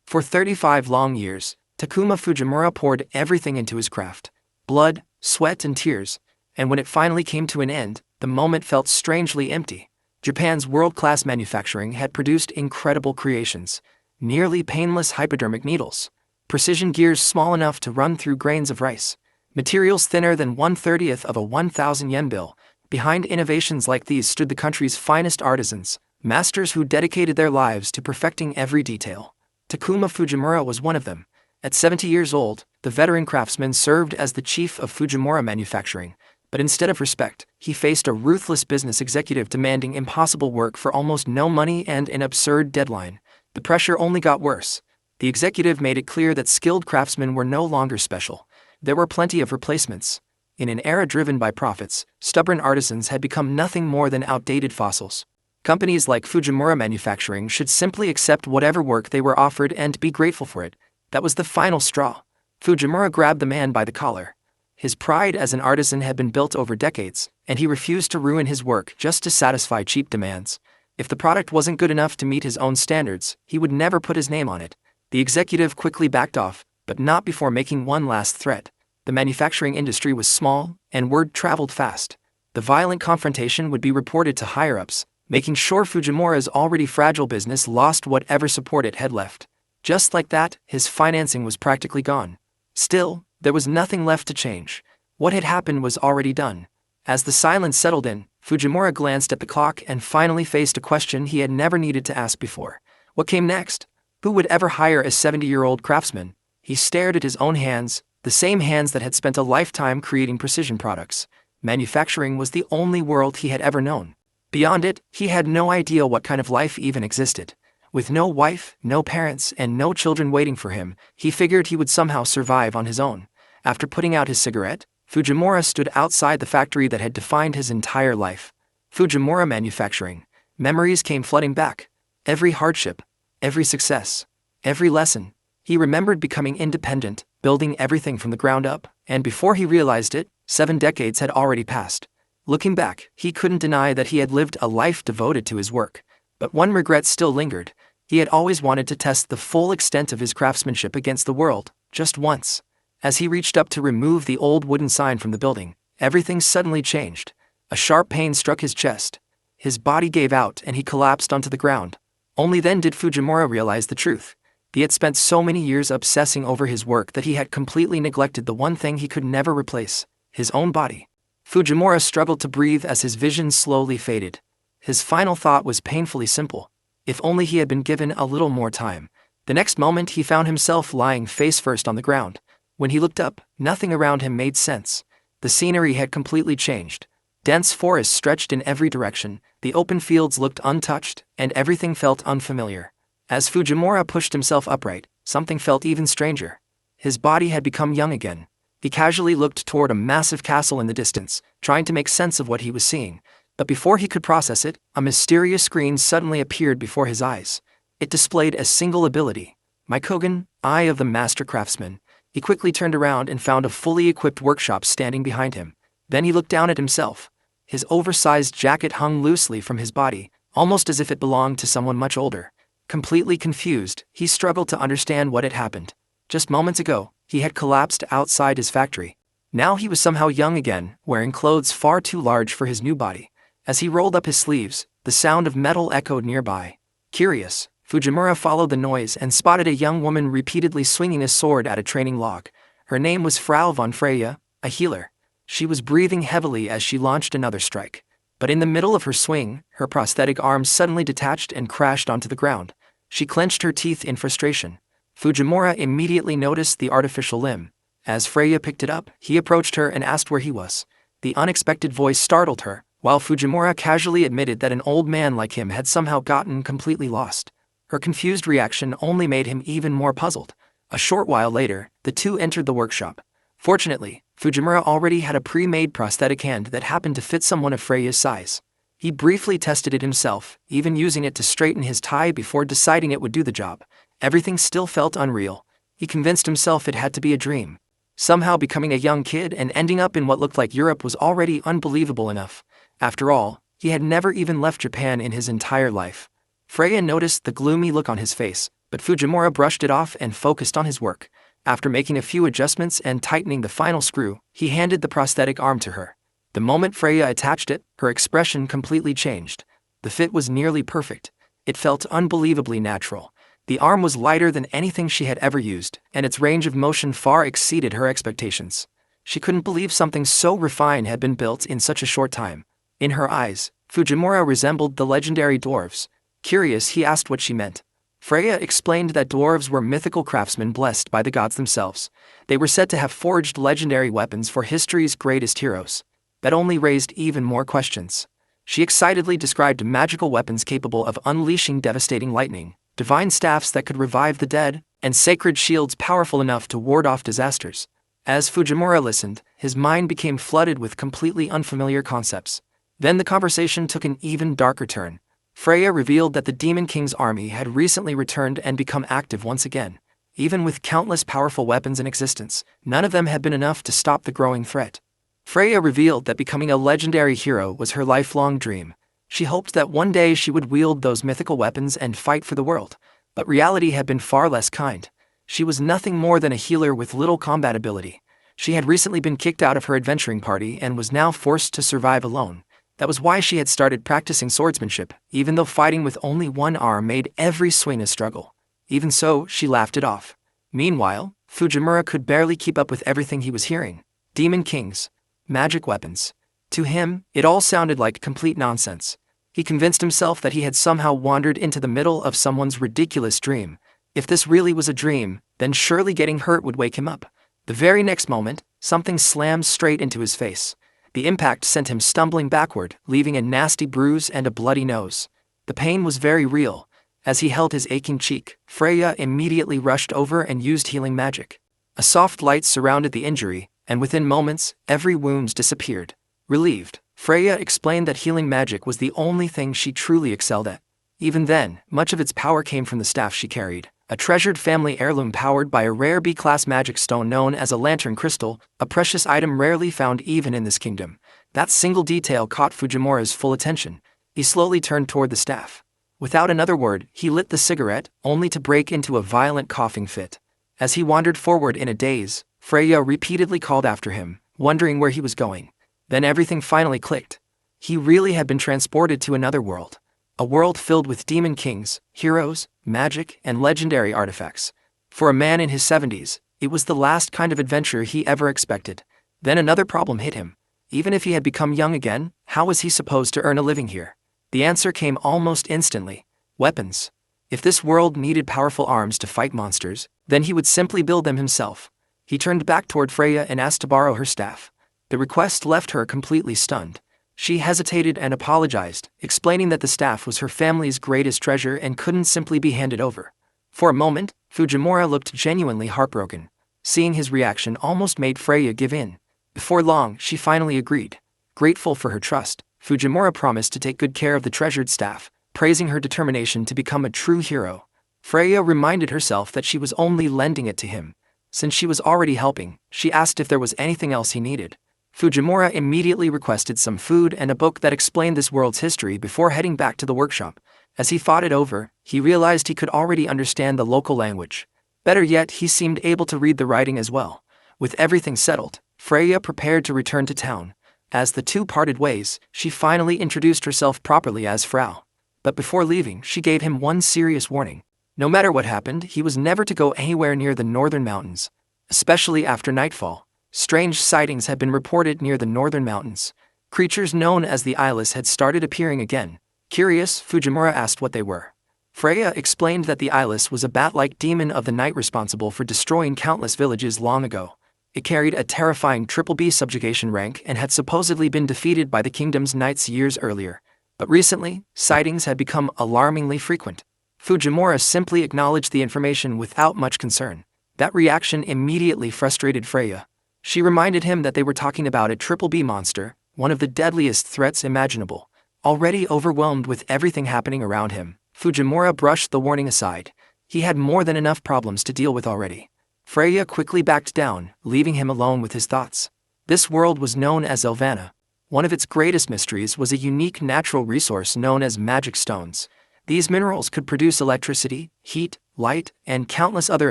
For 35 long years, Takuma Fujimura poured everything into his craft: blood, sweat, and tears, and when it finally came to an end, the moment felt strangely empty. Japan's world-class manufacturing had produced incredible creations: nearly painless hypodermic needles, precision gears small enough to run through grains of rice, materials thinner than 1/30th of a 1,000 yen bill. Behind innovations like these stood the country's finest artisans, masters who dedicated their lives to perfecting every detail. Takuma Fujimura was one of them. At 70 years old, the veteran craftsman served as the chief of Fujimura Manufacturing, but instead of respect, he faced a ruthless business executive demanding impossible work for almost no money and an absurd deadline. The pressure only got worse. The executive made it clear that skilled craftsmen were no longer special. There were plenty of replacements. In an era driven by profits, stubborn artisans had become nothing more than outdated fossils. Companies like Fujimura Manufacturing should simply accept whatever work they were offered and be grateful for it. That was the final straw. Fujimura grabbed the man by the collar. His pride as an artisan had been built over decades, and he refused to ruin his work just to satisfy cheap demands. If the product wasn't good enough to meet his own standards, he would never put his name on it. The executive quickly backed off, but not before making one last threat. The manufacturing industry was small, and word traveled fast. The violent confrontation would be reported to higher-ups, making sure Fujimura's already fragile business lost whatever support it had left. Just like that, his financing was practically gone. Still, there was nothing left to change. What had happened was already done. As the silence settled in, Fujimura glanced at the clock and finally faced a question he had never needed to ask before. What came next? Who would ever hire a 70-year-old craftsman? He stared at his own hands, the same hands that had spent a lifetime creating precision products. Manufacturing was the only world he had ever known. Beyond it, he had no idea what kind of life even existed. With no wife, no parents, and no children waiting for him, he figured he would somehow survive on his own. After putting out his cigarette, Fujimura stood outside the factory that had defined his entire life. Fujimura Manufacturing. Memories came flooding back. Every hardship, every success, every lesson. He remembered becoming independent, building everything from the ground up, and before he realized it, 7 decades had already passed. Looking back, he couldn't deny that he had lived a life devoted to his work. But one regret still lingered. He had always wanted to test the full extent of his craftsmanship against the world, just once. As he reached up to remove the old wooden sign from the building, everything suddenly changed. A sharp pain struck his chest. His body gave out and he collapsed onto the ground. Only then did Fujimura realize the truth. He had spent so many years obsessing over his work that he had completely neglected the one thing he could never replace: his own body. Fujimura struggled to breathe as his vision slowly faded. His final thought was painfully simple: if only he had been given a little more time. The next moment he found himself lying face first on the ground. When he looked up, nothing around him made sense. The scenery had completely changed. Dense forests stretched in every direction, the open fields looked untouched, and everything felt unfamiliar. As Fujimura pushed himself upright, something felt even stranger. His body had become young again. He casually looked toward a massive castle in the distance, trying to make sense of what he was seeing. But before he could process it, a mysterious screen suddenly appeared before his eyes. It displayed a single ability: Mykogen, Eye of the Master Craftsman. He quickly turned around and found a fully equipped workshop standing behind him. Then he looked down at himself. His oversized jacket hung loosely from his body, almost as if it belonged to someone much older. Completely confused, he struggled to understand what had happened. Just moments ago, he had collapsed outside his factory. Now he was somehow young again, wearing clothes far too large for his new body. As he rolled up his sleeves, the sound of metal echoed nearby. Curious, Fujimura followed the noise and spotted a young woman repeatedly swinging a sword at a training log. Her name was Frau von Freya, a healer. She was breathing heavily as she launched another strike. But in the middle of her swing, her prosthetic arm suddenly detached and crashed onto the ground. She clenched her teeth in frustration. Fujimura immediately noticed the artificial limb. As Freya picked it up, he approached her and asked where he was. The unexpected voice startled her, while Fujimura casually admitted that an old man like him had somehow gotten completely lost. Her confused reaction only made him even more puzzled. A short while later, the two entered the workshop. Fortunately, Fujimura already had a pre-made prosthetic hand that happened to fit someone of Freya's size. He briefly tested it himself, even using it to straighten his tie before deciding it would do the job. Everything still felt unreal. He convinced himself it had to be a dream. Somehow becoming a young kid and ending up in what looked like Europe was already unbelievable enough. After all, he had never even left Japan in his entire life. Freya noticed the gloomy look on his face, But Fujimura brushed it off and focused on his work. After making a few adjustments and tightening the final screw, he handed the prosthetic arm to her. The moment Freya attached it, her expression completely changed. The fit was nearly perfect. It felt unbelievably natural. The arm was lighter than anything she had ever used, and its range of motion far exceeded her expectations. She couldn't believe something so refined had been built in such a short time. In her eyes, Fujimura resembled the legendary dwarves. Curious, he asked what she meant. Freya explained that dwarves were mythical craftsmen blessed by the gods themselves. They were said to have forged legendary weapons for history's greatest heroes. That only raised even more questions. She excitedly described magical weapons capable of unleashing devastating lightning, divine staffs that could revive the dead, and sacred shields powerful enough to ward off disasters. As Fujimura listened, his mind became flooded with completely unfamiliar concepts. Then the conversation took an even darker turn. Freya revealed that the Demon King's army had recently returned and become active once again. Even with countless powerful weapons in existence, none of them had been enough to stop the growing threat. Freya revealed that becoming a legendary hero was her lifelong dream. She hoped that one day she would wield those mythical weapons and fight for the world. But reality had been far less kind. She was nothing more than a healer with little combat ability. She had recently been kicked out of her adventuring party and was now forced to survive alone. That was why she had started practicing swordsmanship, even though fighting with only one arm made every swing a struggle. Even so, she laughed it off. Meanwhile, Fujimura could barely keep up with everything he was hearing. Demon Kings. Magic weapons. To him, it all sounded like complete nonsense. He convinced himself that he had somehow wandered into the middle of someone's ridiculous dream. If this really was a dream, then surely getting hurt would wake him up. The very next moment, something slammed straight into his face. The impact sent him stumbling backward, leaving a nasty bruise and a bloody nose. The pain was very real. As he held his aching cheek, Freya immediately rushed over and used healing magic. A soft light surrounded the injury, and within moments, every wound disappeared. Relieved, Freya explained that healing magic was the only thing she truly excelled at. Even then, much of its power came from the staff she carried, a treasured family heirloom powered by a rare B-class magic stone known as a lantern crystal, a precious item rarely found even in this kingdom. That single detail caught Fujimura's full attention. He slowly turned toward the staff. Without another word, he lit the cigarette, only to break into a violent coughing fit. As he wandered forward in a daze, Freya repeatedly called after him, wondering where he was going. Then everything finally clicked. He really had been transported to another world. A world filled with demon kings, heroes, magic, and legendary artifacts. For a man in his 70s, it was the last kind of adventure he ever expected. Then another problem hit him. Even if he had become young again, how was he supposed to earn a living here? The answer came almost instantly. Weapons. If this world needed powerful arms to fight monsters, then he would simply build them himself. He turned back toward Freya and asked to borrow her staff. The request left her completely stunned. She hesitated and apologized, explaining that the staff was her family's greatest treasure and couldn't simply be handed over. For a moment, Fujimura looked genuinely heartbroken. Seeing his reaction almost made Freya give in. Before long, she finally agreed. Grateful for her trust, Fujimura promised to take good care of the treasured staff, praising her determination to become a true hero. Freya reminded herself that she was only lending it to him. Since she was already helping, she asked if there was anything else he needed. Fujimura immediately requested some food and a book that explained this world's history before heading back to the workshop. As he thought it over, he realized he could already understand the local language. Better yet, he seemed able to read the writing as well. With everything settled, Freya prepared to return to town. As the two parted ways, she finally introduced herself properly as Frau. But before leaving, she gave him one serious warning. No matter what happened, he was never to go anywhere near the northern mountains. Especially after nightfall. Strange sightings had been reported near the northern mountains. Creatures known as the Eyeless had started appearing again. Curious, Fujimura asked what they were. Freya explained that the Eyeless was a bat-like demon of the night responsible for destroying countless villages long ago. It carried a terrifying BBB subjugation rank and had supposedly been defeated by the kingdom's knights years earlier. But recently, sightings had become alarmingly frequent. Fujimura simply acknowledged the information without much concern. That reaction immediately frustrated Freya. She reminded him that they were talking about a BBB monster, one of the deadliest threats imaginable. Already overwhelmed with everything happening around him, Fujimura brushed the warning aside. He had more than enough problems to deal with already. Freya quickly backed down, leaving him alone with his thoughts. This world was known as Elvana. One of its greatest mysteries was a unique natural resource known as magic stones. These minerals could produce electricity, heat, light, and countless other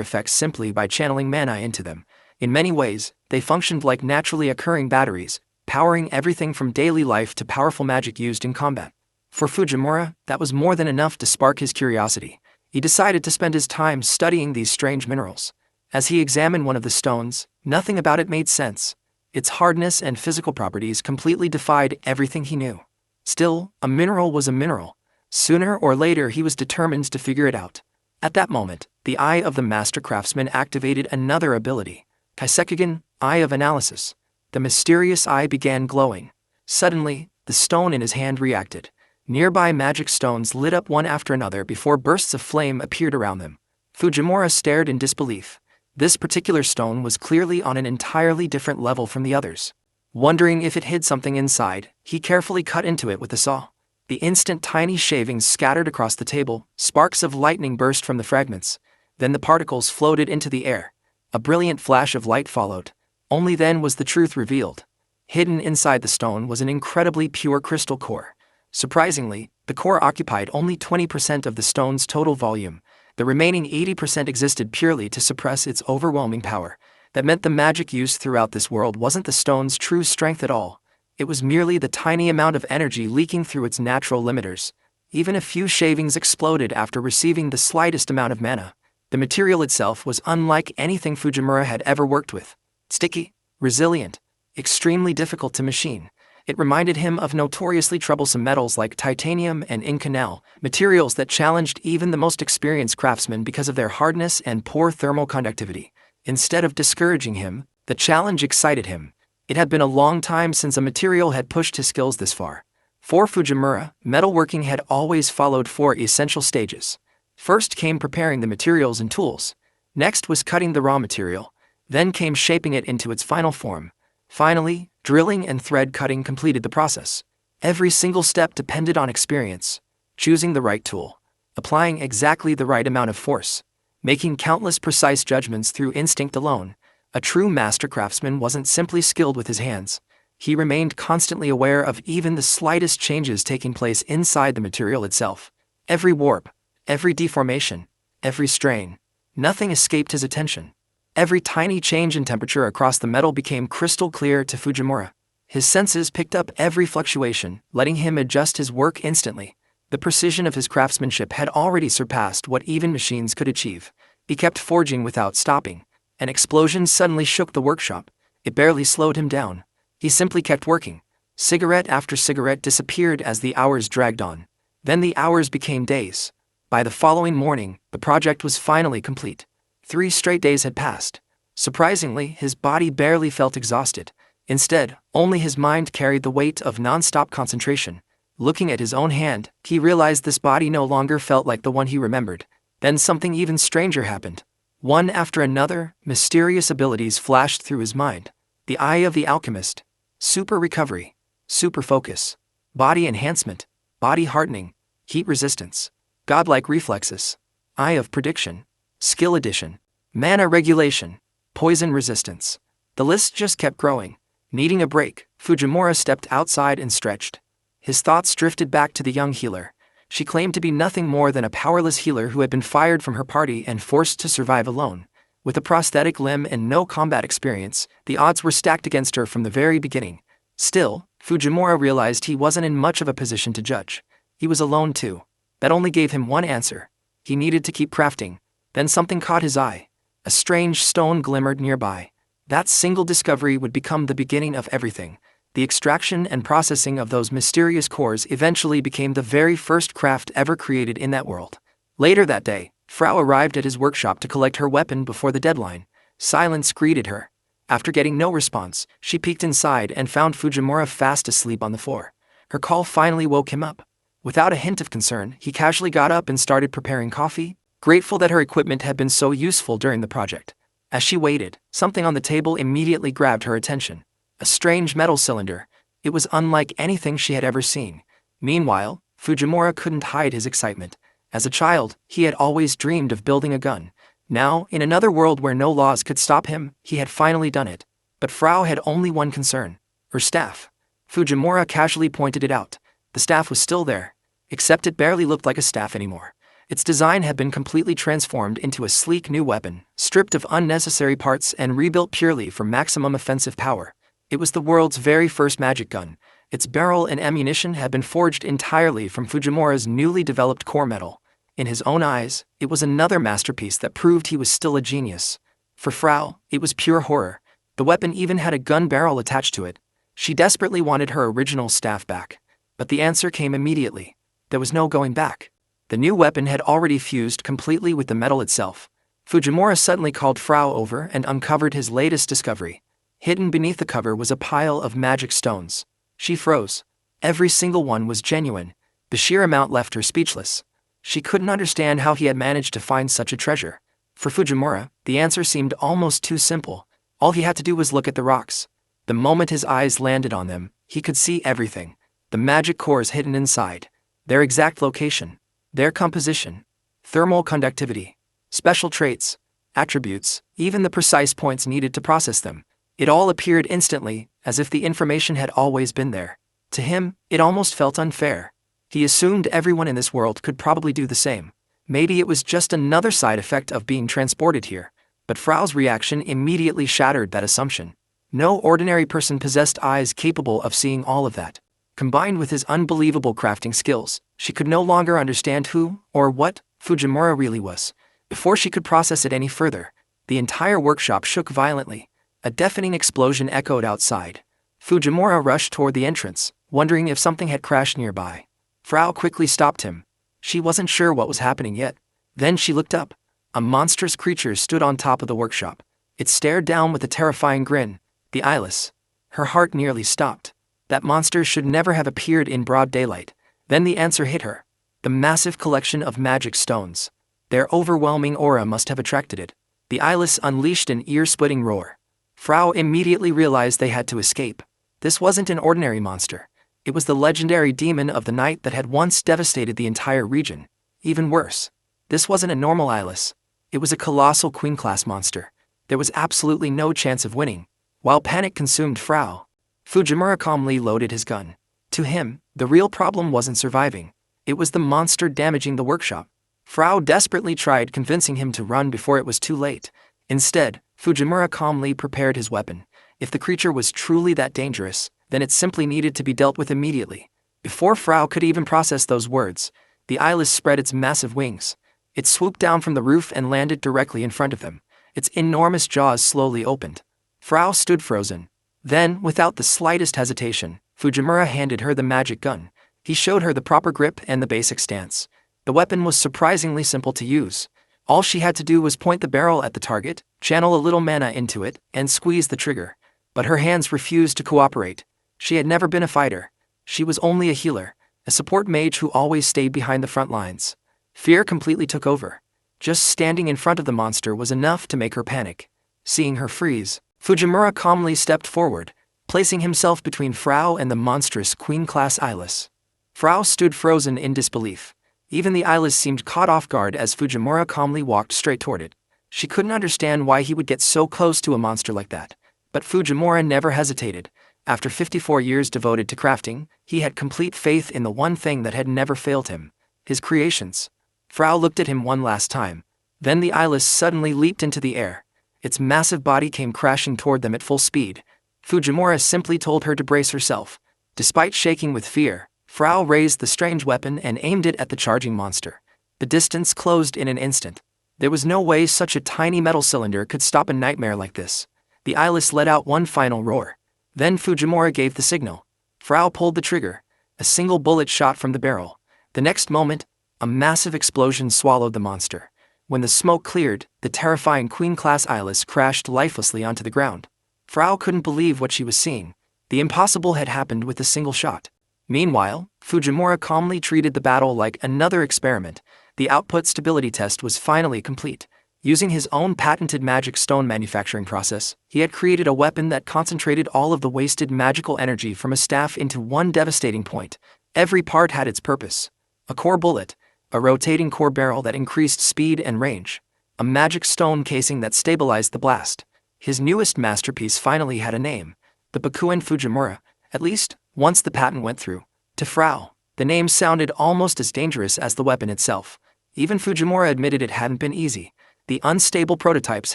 effects simply by channeling mana into them. In many ways, they functioned like naturally occurring batteries, powering everything from daily life to powerful magic used in combat. For Fujimura, that was more than enough to spark his curiosity. He decided to spend his time studying these strange minerals. As he examined one of the stones, nothing about it made sense. Its hardness and physical properties completely defied everything he knew. Still, a mineral was a mineral. Sooner or later he was determined to figure it out. At that moment, the eye of the master craftsman activated another ability. Isekai'd, Eye of Analysis. The mysterious eye began glowing. Suddenly, the stone in his hand reacted. Nearby magic stones lit up one after another before bursts of flame appeared around them. Fujimura stared in disbelief. This particular stone was clearly on an entirely different level from the others. Wondering if it hid something inside, he carefully cut into it with a saw. The instant tiny shavings scattered across the table, sparks of lightning burst from the fragments. Then the particles floated into the air. A brilliant flash of light followed. Only then was the truth revealed. Hidden inside the stone was an incredibly pure crystal core. Surprisingly, the core occupied only 20% of the stone's total volume. The remaining 80% existed purely to suppress its overwhelming power. That meant the magic used throughout this world wasn't the stone's true strength at all. It was merely the tiny amount of energy leaking through its natural limiters. Even a few shavings exploded after receiving the slightest amount of mana. The material itself was unlike anything Fujimura had ever worked with. Sticky, resilient, extremely difficult to machine. It reminded him of notoriously troublesome metals like titanium and inconel, materials that challenged even the most experienced craftsmen because of their hardness and poor thermal conductivity. Instead of discouraging him, the challenge excited him. It had been a long time since a material had pushed his skills this far. For Fujimura, metalworking had always followed 4 essential stages. First came preparing the materials and tools. Next was cutting the raw material. Then came shaping it into its final form. Finally, drilling and thread cutting completed the process. Every single step depended on experience, choosing the right tool, applying exactly the right amount of force, making countless precise judgments through instinct alone. A true master craftsman wasn't simply skilled with his hands. He remained constantly aware of even the slightest changes taking place inside the material itself. Every warp, every deformation, every strain. Nothing escaped his attention. Every tiny change in temperature across the metal became crystal clear to Fujimura. His senses picked up every fluctuation, letting him adjust his work instantly. The precision of his craftsmanship had already surpassed what even machines could achieve. He kept forging without stopping. An explosion suddenly shook the workshop. It barely slowed him down. He simply kept working. Cigarette after cigarette disappeared as the hours dragged on. Then the hours became days. By the following morning, the project was finally complete. 3 straight days had passed. Surprisingly, his body barely felt exhausted. Instead, only his mind carried the weight of non-stop concentration. Looking at his own hand, he realized this body no longer felt like the one he remembered. Then something even stranger happened. One after another, mysterious abilities flashed through his mind. The Eye of the Alchemist, Super Recovery, Super Focus, Body Enhancement, Body Hardening, Heat Resistance, Godlike Reflexes, Eye of Prediction, Skill Addition, Mana Regulation, Poison Resistance. The list just kept growing. Needing a break, Fujimura stepped outside and stretched. His thoughts drifted back to the young healer. She claimed to be nothing more than a powerless healer who had been fired from her party and forced to survive alone. With a prosthetic limb and no combat experience, the odds were stacked against her from the very beginning. Still, Fujimura realized he wasn't in much of a position to judge. He was alone too. That only gave him one answer. He needed to keep crafting. Then something caught his eye. A strange stone glimmered nearby. That single discovery would become the beginning of everything. The extraction and processing of those mysterious cores eventually became the very first craft ever created in that world. Later that day, Frau arrived at his workshop to collect her weapon before the deadline. Silence greeted her. After getting no response, she peeked inside and found Fujimura fast asleep on the floor. Her call finally woke him up. Without a hint of concern, he casually got up and started preparing coffee, grateful that her equipment had been so useful during the project. As she waited, something on the table immediately grabbed her attention. A strange metal cylinder. It was unlike anything she had ever seen. Meanwhile, Fujimura couldn't hide his excitement. As a child, he had always dreamed of building a gun. Now, in another world where no laws could stop him, he had finally done it. But Frau had only one concern: her staff. Fujimura casually pointed it out. The staff was still there. except it barely looked like a staff anymore. Its design had been completely transformed into a sleek new weapon, stripped of unnecessary parts and rebuilt purely for maximum offensive power. It was the world's very first magic gun. Its barrel and ammunition had been forged entirely from Fujimura's newly developed core metal. In his own eyes, it was another masterpiece that proved he was still a genius. For Frau, it was pure horror. The weapon even had a gun barrel attached to it. She desperately wanted her original staff back. But the answer came immediately. There was no going back. The new weapon had already fused completely with the metal itself. Fujimura suddenly called Frau over and uncovered his latest discovery. Hidden beneath the cover was a pile of magic stones. She froze. Every single one was genuine. The sheer amount left her speechless. She couldn't understand how he had managed to find such a treasure. For Fujimura, the answer seemed almost too simple. All he had to do was look at the rocks. The moment his eyes landed on them, he could see everything. The magic cores hidden inside. Their exact location. Their composition. Thermal conductivity. Special traits. Attributes. Even the precise points needed to process them. It all appeared instantly, as if the information had always been there. To him, it almost felt unfair. He assumed everyone in this world could probably do the same. Maybe it was just another side effect of being transported here. But Frau's reaction immediately shattered that assumption. No ordinary person possessed eyes capable of seeing all of that. Combined with his unbelievable crafting skills, she could no longer understand who, or what, Fujimura really was. Before she could process it any further, the entire workshop shook violently. A deafening explosion echoed outside. Fujimura rushed toward the entrance, wondering if something had crashed nearby. Frau quickly stopped him. She wasn't sure what was happening yet. Then she looked up. A monstrous creature stood on top of the workshop. It stared down with a terrifying grin. The eyeless. Her heart nearly stopped. That monster should never have appeared in broad daylight. Then the answer hit her. The massive collection of magic stones. Their overwhelming aura must have attracted it. The eyeless unleashed an ear-splitting roar. Frau immediately realized they had to escape. This wasn't an ordinary monster. It was the legendary demon of the night that had once devastated the entire region. Even worse, this wasn't a normal eyeless. It was a colossal queen-class monster. There was absolutely no chance of winning. While panic consumed Frau, Fujimura calmly loaded his gun. To him, the real problem wasn't surviving. It was the monster damaging the workshop. Frau desperately tried convincing him to run before it was too late. Instead, Fujimura calmly prepared his weapon. If the creature was truly that dangerous, then it simply needed to be dealt with immediately. Before Frau could even process those words, the eyeless spread its massive wings. It swooped down from the roof and landed directly in front of them. Its enormous jaws slowly opened. Frau stood frozen. Then, without the slightest hesitation, Fujimura handed her the magic gun. He showed her the proper grip and the basic stance. The weapon was surprisingly simple to use. All she had to do was point the barrel at the target, channel a little mana into it, and squeeze the trigger. But her hands refused to cooperate. She had never been a fighter. She was only a healer, a support mage who always stayed behind the front lines. Fear completely took over. Just standing in front of the monster was enough to make her panic. Seeing her freeze, Fujimura calmly stepped forward, placing himself between Frau and the monstrous queen-class eyeless. Frau stood frozen in disbelief. Even the eyeless seemed caught off guard as Fujimura calmly walked straight toward it. She couldn't understand why he would get so close to a monster like that. But Fujimura never hesitated. After 54 years devoted to crafting, he had complete faith in the one thing that had never failed him: his creations. Frau looked at him one last time. Then the eyeless suddenly leaped into the air. Its massive body came crashing toward them at full speed. Fujimura simply told her to brace herself. Despite shaking with fear, Frau raised the strange weapon and aimed it at the charging monster. The distance closed in an instant. There was no way such a tiny metal cylinder could stop a nightmare like this. The eyeless let out one final roar. Then Fujimura gave the signal. Frau pulled the trigger. A single bullet shot from the barrel. The next moment, a massive explosion swallowed the monster. When the smoke cleared, the terrifying queen-class eyeless crashed lifelessly onto the ground. Frau couldn't believe what she was seeing. The impossible had happened with a single shot. Meanwhile, Fujimura calmly treated the battle like another experiment. The output stability test was finally complete. Using his own patented magic stone manufacturing process, he had created a weapon that concentrated all of the wasted magical energy from a staff into one devastating point. Every part had its purpose. A core bullet, a rotating core barrel that increased speed and range, a magic stone casing that stabilized the blast. His newest masterpiece finally had a name: the Bakuen Fujimura, at least, once the patent went through. To Frau, The name sounded almost as dangerous as the weapon itself. Even Fujimura admitted it hadn't been easy. The unstable prototypes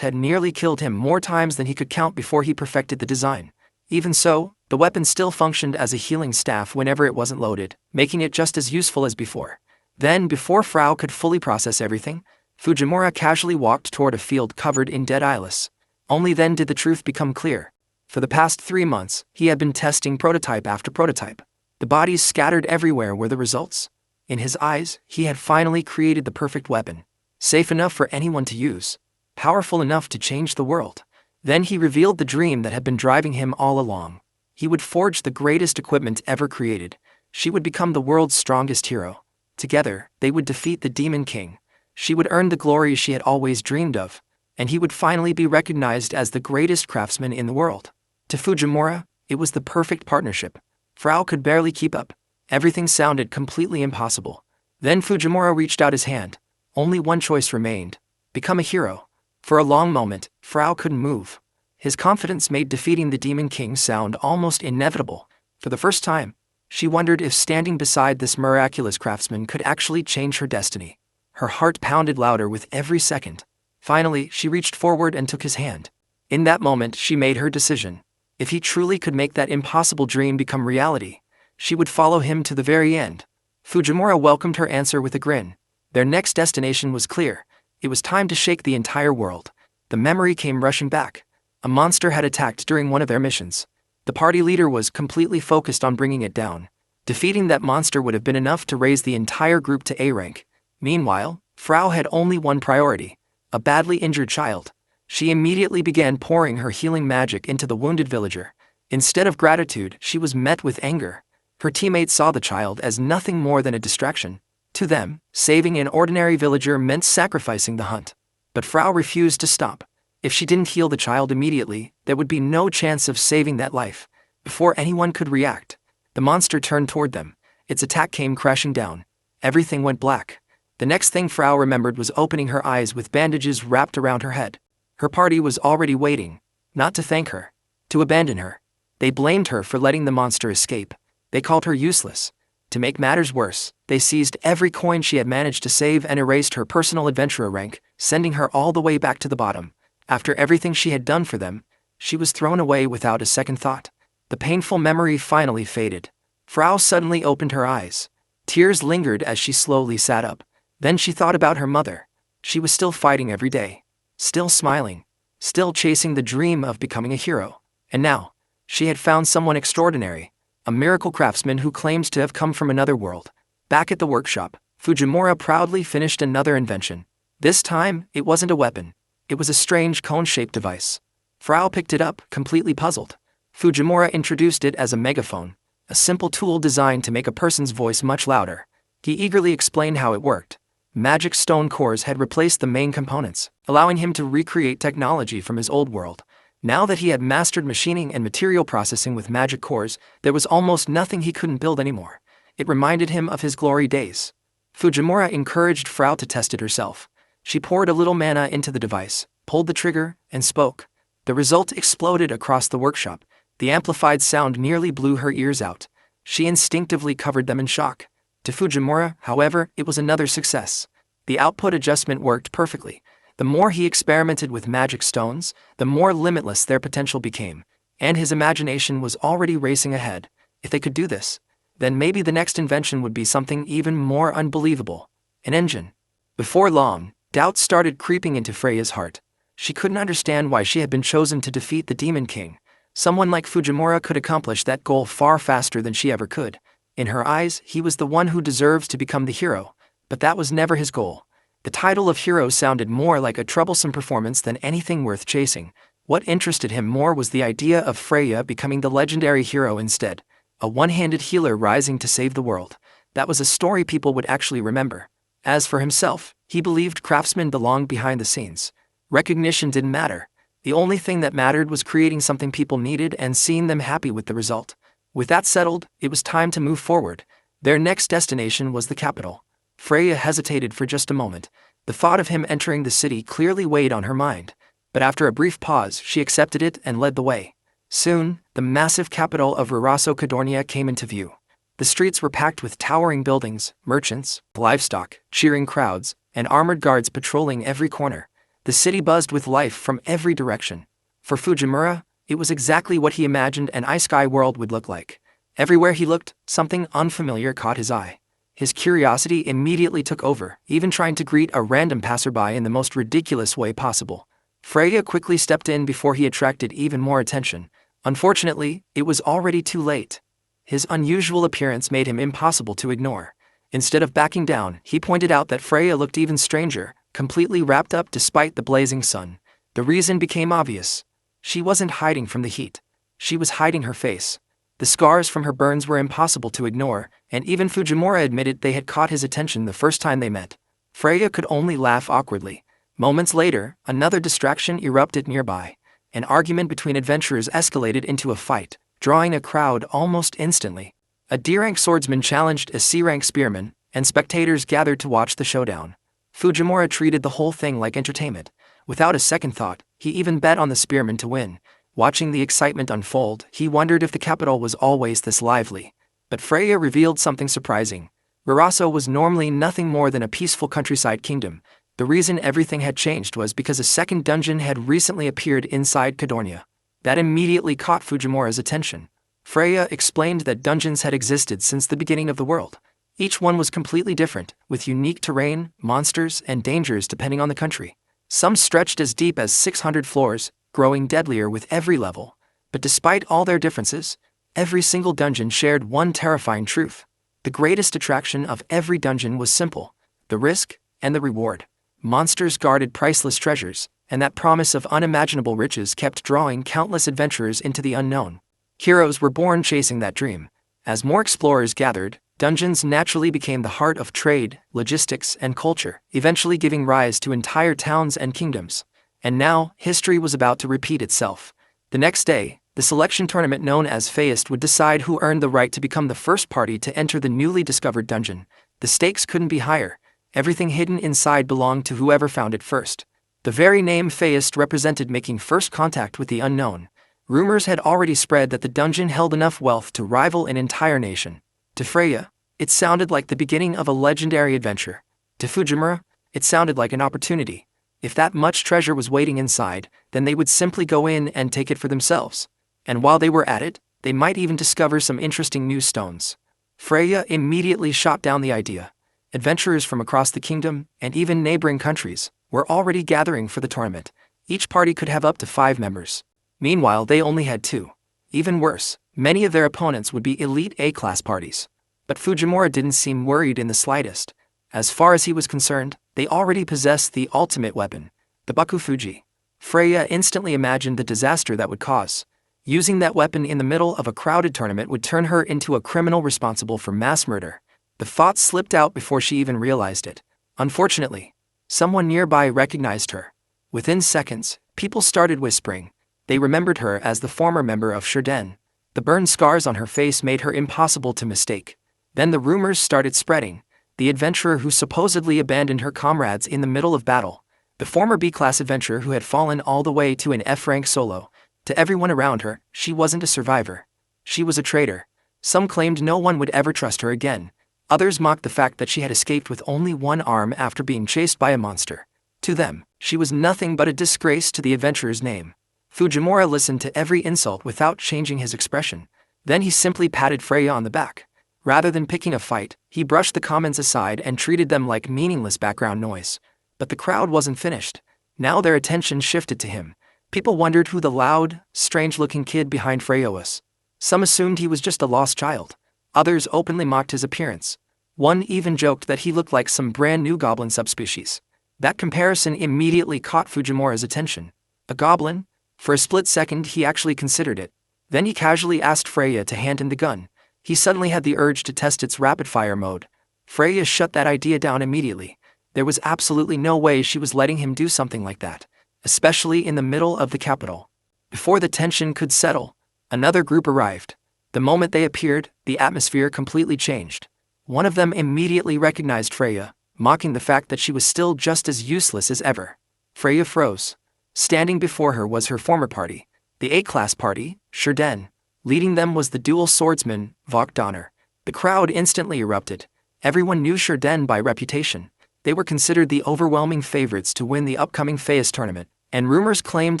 had nearly killed him more times than he could count before he perfected the design. Even so, the weapon still functioned as a healing staff whenever it wasn't loaded, making it just as useful as before. Then, before Frau could fully process everything, Fujimura casually walked toward a field covered in dead eyeless. Only then did the truth become clear. For the past 3 months, he had been testing prototype after prototype. The bodies scattered everywhere were the results. In his eyes, he had finally created the perfect weapon. Safe enough for anyone to use. Powerful enough to change the world. Then he revealed the dream that had been driving him all along. He would forge the greatest equipment ever created. She would become the world's strongest hero. Together, they would defeat the Demon King. She would earn the glory she had always dreamed of. And he would finally be recognized as the greatest craftsman in the world. To Fujimura, it was the perfect partnership. Frau could barely keep up. Everything sounded completely impossible. Then Fujimura reached out his hand. Only one choice remained. Become a hero. For a long moment, Frau couldn't move. His confidence made defeating the Demon King sound almost inevitable. For the first time, she wondered if standing beside this miraculous craftsman could actually change her destiny. Her heart pounded louder with every second. Finally, she reached forward and took his hand. In that moment, she made her decision. If he truly could make that impossible dream become reality, she would follow him to the very end. Fujimura welcomed her answer with a grin. Their next destination was clear. It was time to shake the entire world. The memory came rushing back. A monster had attacked during one of their missions. The party leader was completely focused on bringing it down. Defeating that monster would have been enough to raise the entire group to A rank. Meanwhile, Frau had only one priority: a badly injured child. She immediately began pouring her healing magic into the wounded villager. Instead of gratitude, she was met with anger. Her teammates saw the child as nothing more than a distraction. To them, saving an ordinary villager meant sacrificing the hunt. But Frau refused to stop. If she didn't heal the child immediately, there would be no chance of saving that life. Before anyone could react, the monster turned toward them. Its attack came crashing down. Everything went black. The next thing Frau remembered was opening her eyes with bandages wrapped around her head. Her party was already waiting, not to thank her, to abandon her. They blamed her for letting the monster escape. They called her useless. To make matters worse, they seized every coin she had managed to save and erased her personal adventurer rank, sending her all the way back to the bottom. After everything she had done for them, she was thrown away without a second thought. The painful memory finally faded. Frau suddenly opened her eyes. Tears lingered as she slowly sat up. Then she thought about her mother. She was still fighting every day. Still smiling. Still chasing the dream of becoming a hero. And now, she had found someone extraordinary. A miracle craftsman who claims to have come from another world. Back at the workshop, Fujimura proudly finished another invention. This time, it wasn't a weapon. It was a strange cone-shaped device. Frau picked it up, completely puzzled. Fujimura introduced it as a megaphone, a simple tool designed to make a person's voice much louder. He eagerly explained how it worked. Magic stone cores had replaced the main components, allowing him to recreate technology from his old world. Now that he had mastered machining and material processing with magic cores, there was almost nothing he couldn't build anymore. It reminded him of his glory days. Fujimura encouraged Frau to test it herself. She poured a little mana into the device, pulled the trigger, and spoke. The result exploded across the workshop. The amplified sound nearly blew her ears out. She instinctively covered them in shock. To Fujimura, however, it was another success. The output adjustment worked perfectly. The more he experimented with magic stones, the more limitless their potential became, and his imagination was already racing ahead. If they could do this, then maybe the next invention would be something even more unbelievable: an engine. Before long, doubts started creeping into Freya's heart. She couldn't understand why she had been chosen to defeat the Demon King. Someone like Fujimura could accomplish that goal far faster than she ever could. In her eyes, he was the one who deserves to become the hero, but that was never his goal. The title of hero sounded more like a troublesome performance than anything worth chasing. What interested him more was the idea of Freya becoming the legendary hero instead, a one-handed healer rising to save the world. That was a story people would actually remember. As for himself, he believed Craftsman belonged behind the scenes. Recognition didn't matter. The only thing that mattered was creating something people needed and seeing them happy with the result. With that settled, it was time to move forward. Their next destination was the capital. Freya hesitated for just a moment. The thought of him entering the city clearly weighed on her mind. But after a brief pause, she accepted it and led the way. Soon, the massive capital of Raraso Cadornia came into view. The streets were packed with towering buildings, merchants, livestock, cheering crowds, and armored guards patrolling every corner. The city buzzed with life from every direction. For Fujimura, it was exactly what he imagined an Isekai'd world would look like. Everywhere he looked, something unfamiliar caught his eye. His curiosity immediately took over, even trying to greet a random passerby in the most ridiculous way possible. Freya quickly stepped in before he attracted even more attention. Unfortunately, it was already too late. His unusual appearance made him impossible to ignore. Instead of backing down, he pointed out that Freya looked even stranger, completely wrapped up despite the blazing sun. The reason became obvious. She wasn't hiding from the heat. She was hiding her face. The scars from her burns were impossible to ignore, and even Fujimura admitted they had caught his attention the first time they met. Freya could only laugh awkwardly. Moments later, another distraction erupted nearby. An argument between adventurers escalated into a fight, drawing a crowd almost instantly. A D-rank swordsman challenged a C-rank spearman, and spectators gathered to watch the showdown. Fujimura treated the whole thing like entertainment. Without a second thought, he even bet on the spearman to win. Watching the excitement unfold, he wondered if the capital was always this lively. But Freya revealed something surprising. Raraso was normally nothing more than a peaceful countryside kingdom. The reason everything had changed was because a second dungeon had recently appeared inside Cadornia. That immediately caught Fujimura's attention. Freya explained that dungeons had existed since the beginning of the world. Each one was completely different, with unique terrain, monsters, and dangers depending on the country. Some stretched as deep as 600 floors, growing deadlier with every level. But despite all their differences, every single dungeon shared one terrifying truth. The greatest attraction of every dungeon was simple: the risk and the reward. Monsters guarded priceless treasures, and that promise of unimaginable riches kept drawing countless adventurers into the unknown. Heroes were born chasing that dream. As more explorers gathered, dungeons naturally became the heart of trade, logistics, and culture, eventually giving rise to entire towns and kingdoms. And now, history was about to repeat itself. The next day, the selection tournament known as Isekai'd would decide who earned the right to become the first party to enter the newly discovered dungeon. The stakes couldn't be higher. Everything hidden inside belonged to whoever found it first. The very name Isekai'd represented making first contact with the unknown. Rumors had already spread that the dungeon held enough wealth to rival an entire nation. To Freya, it sounded like the beginning of a legendary adventure. To Fujimura, it sounded like an opportunity. If that much treasure was waiting inside, then they would simply go in and take it for themselves. And while they were at it, they might even discover some interesting new stones. Freya immediately shot down the idea. Adventurers from across the kingdom, and even neighboring countries, were already gathering for the tournament. Each party could have up to 5 members. Meanwhile, they only had 2. Even worse, many of their opponents would be elite A-class parties. But Fujimura didn't seem worried in the slightest. As far as he was concerned, they already possessed the ultimate weapon, the Bakufuji. Freya instantly imagined the disaster that would cause. Using that weapon in the middle of a crowded tournament would turn her into a criminal responsible for mass murder. The thought slipped out before she even realized it. Unfortunately, someone nearby recognized her. Within seconds, people started whispering. They remembered her as the former member of Shurden. The burn scars on her face made her impossible to mistake. Then the rumors started spreading. The adventurer who supposedly abandoned her comrades in the middle of battle. The former B-class adventurer who had fallen all the way to an F-rank solo. To everyone around her, she wasn't a survivor. She was a traitor. Some claimed no one would ever trust her again. Others mocked the fact that she had escaped with only one arm after being chased by a monster. To them, she was nothing but a disgrace to the adventurer's name. Fujimura listened to every insult without changing his expression. Then he simply patted Freya on the back. Rather than picking a fight, he brushed the comments aside and treated them like meaningless background noise. But the crowd wasn't finished. Now their attention shifted to him. People wondered who the loud, strange-looking kid behind Freya was. Some assumed he was just a lost child. Others openly mocked his appearance. One even joked that he looked like some brand-new goblin subspecies. That comparison immediately caught Fujimura's attention. A goblin? For a split second he actually considered it. Then he casually asked Freya to hand him the gun. He suddenly had the urge to test its rapid-fire mode. Freya shut that idea down immediately. There was absolutely no way she was letting him do something like that, especially in the middle of the capital. Before the tension could settle, another group arrived. The moment they appeared, the atmosphere completely changed. One of them immediately recognized Freya, mocking the fact that she was still just as useless as ever. Freya froze. Standing before her was her former party, the A-class party, Shurden. Leading them was the dual swordsman, Vok Donner. The crowd instantly erupted. Everyone knew Shurden by reputation. They were considered the overwhelming favorites to win the upcoming Feist tournament, and rumors claimed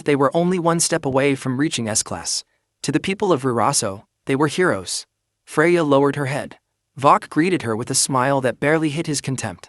they were only one step away from reaching S-class. To the people of Rurasso, they were heroes. Freya lowered her head. Vok greeted her with a smile that barely hid his contempt.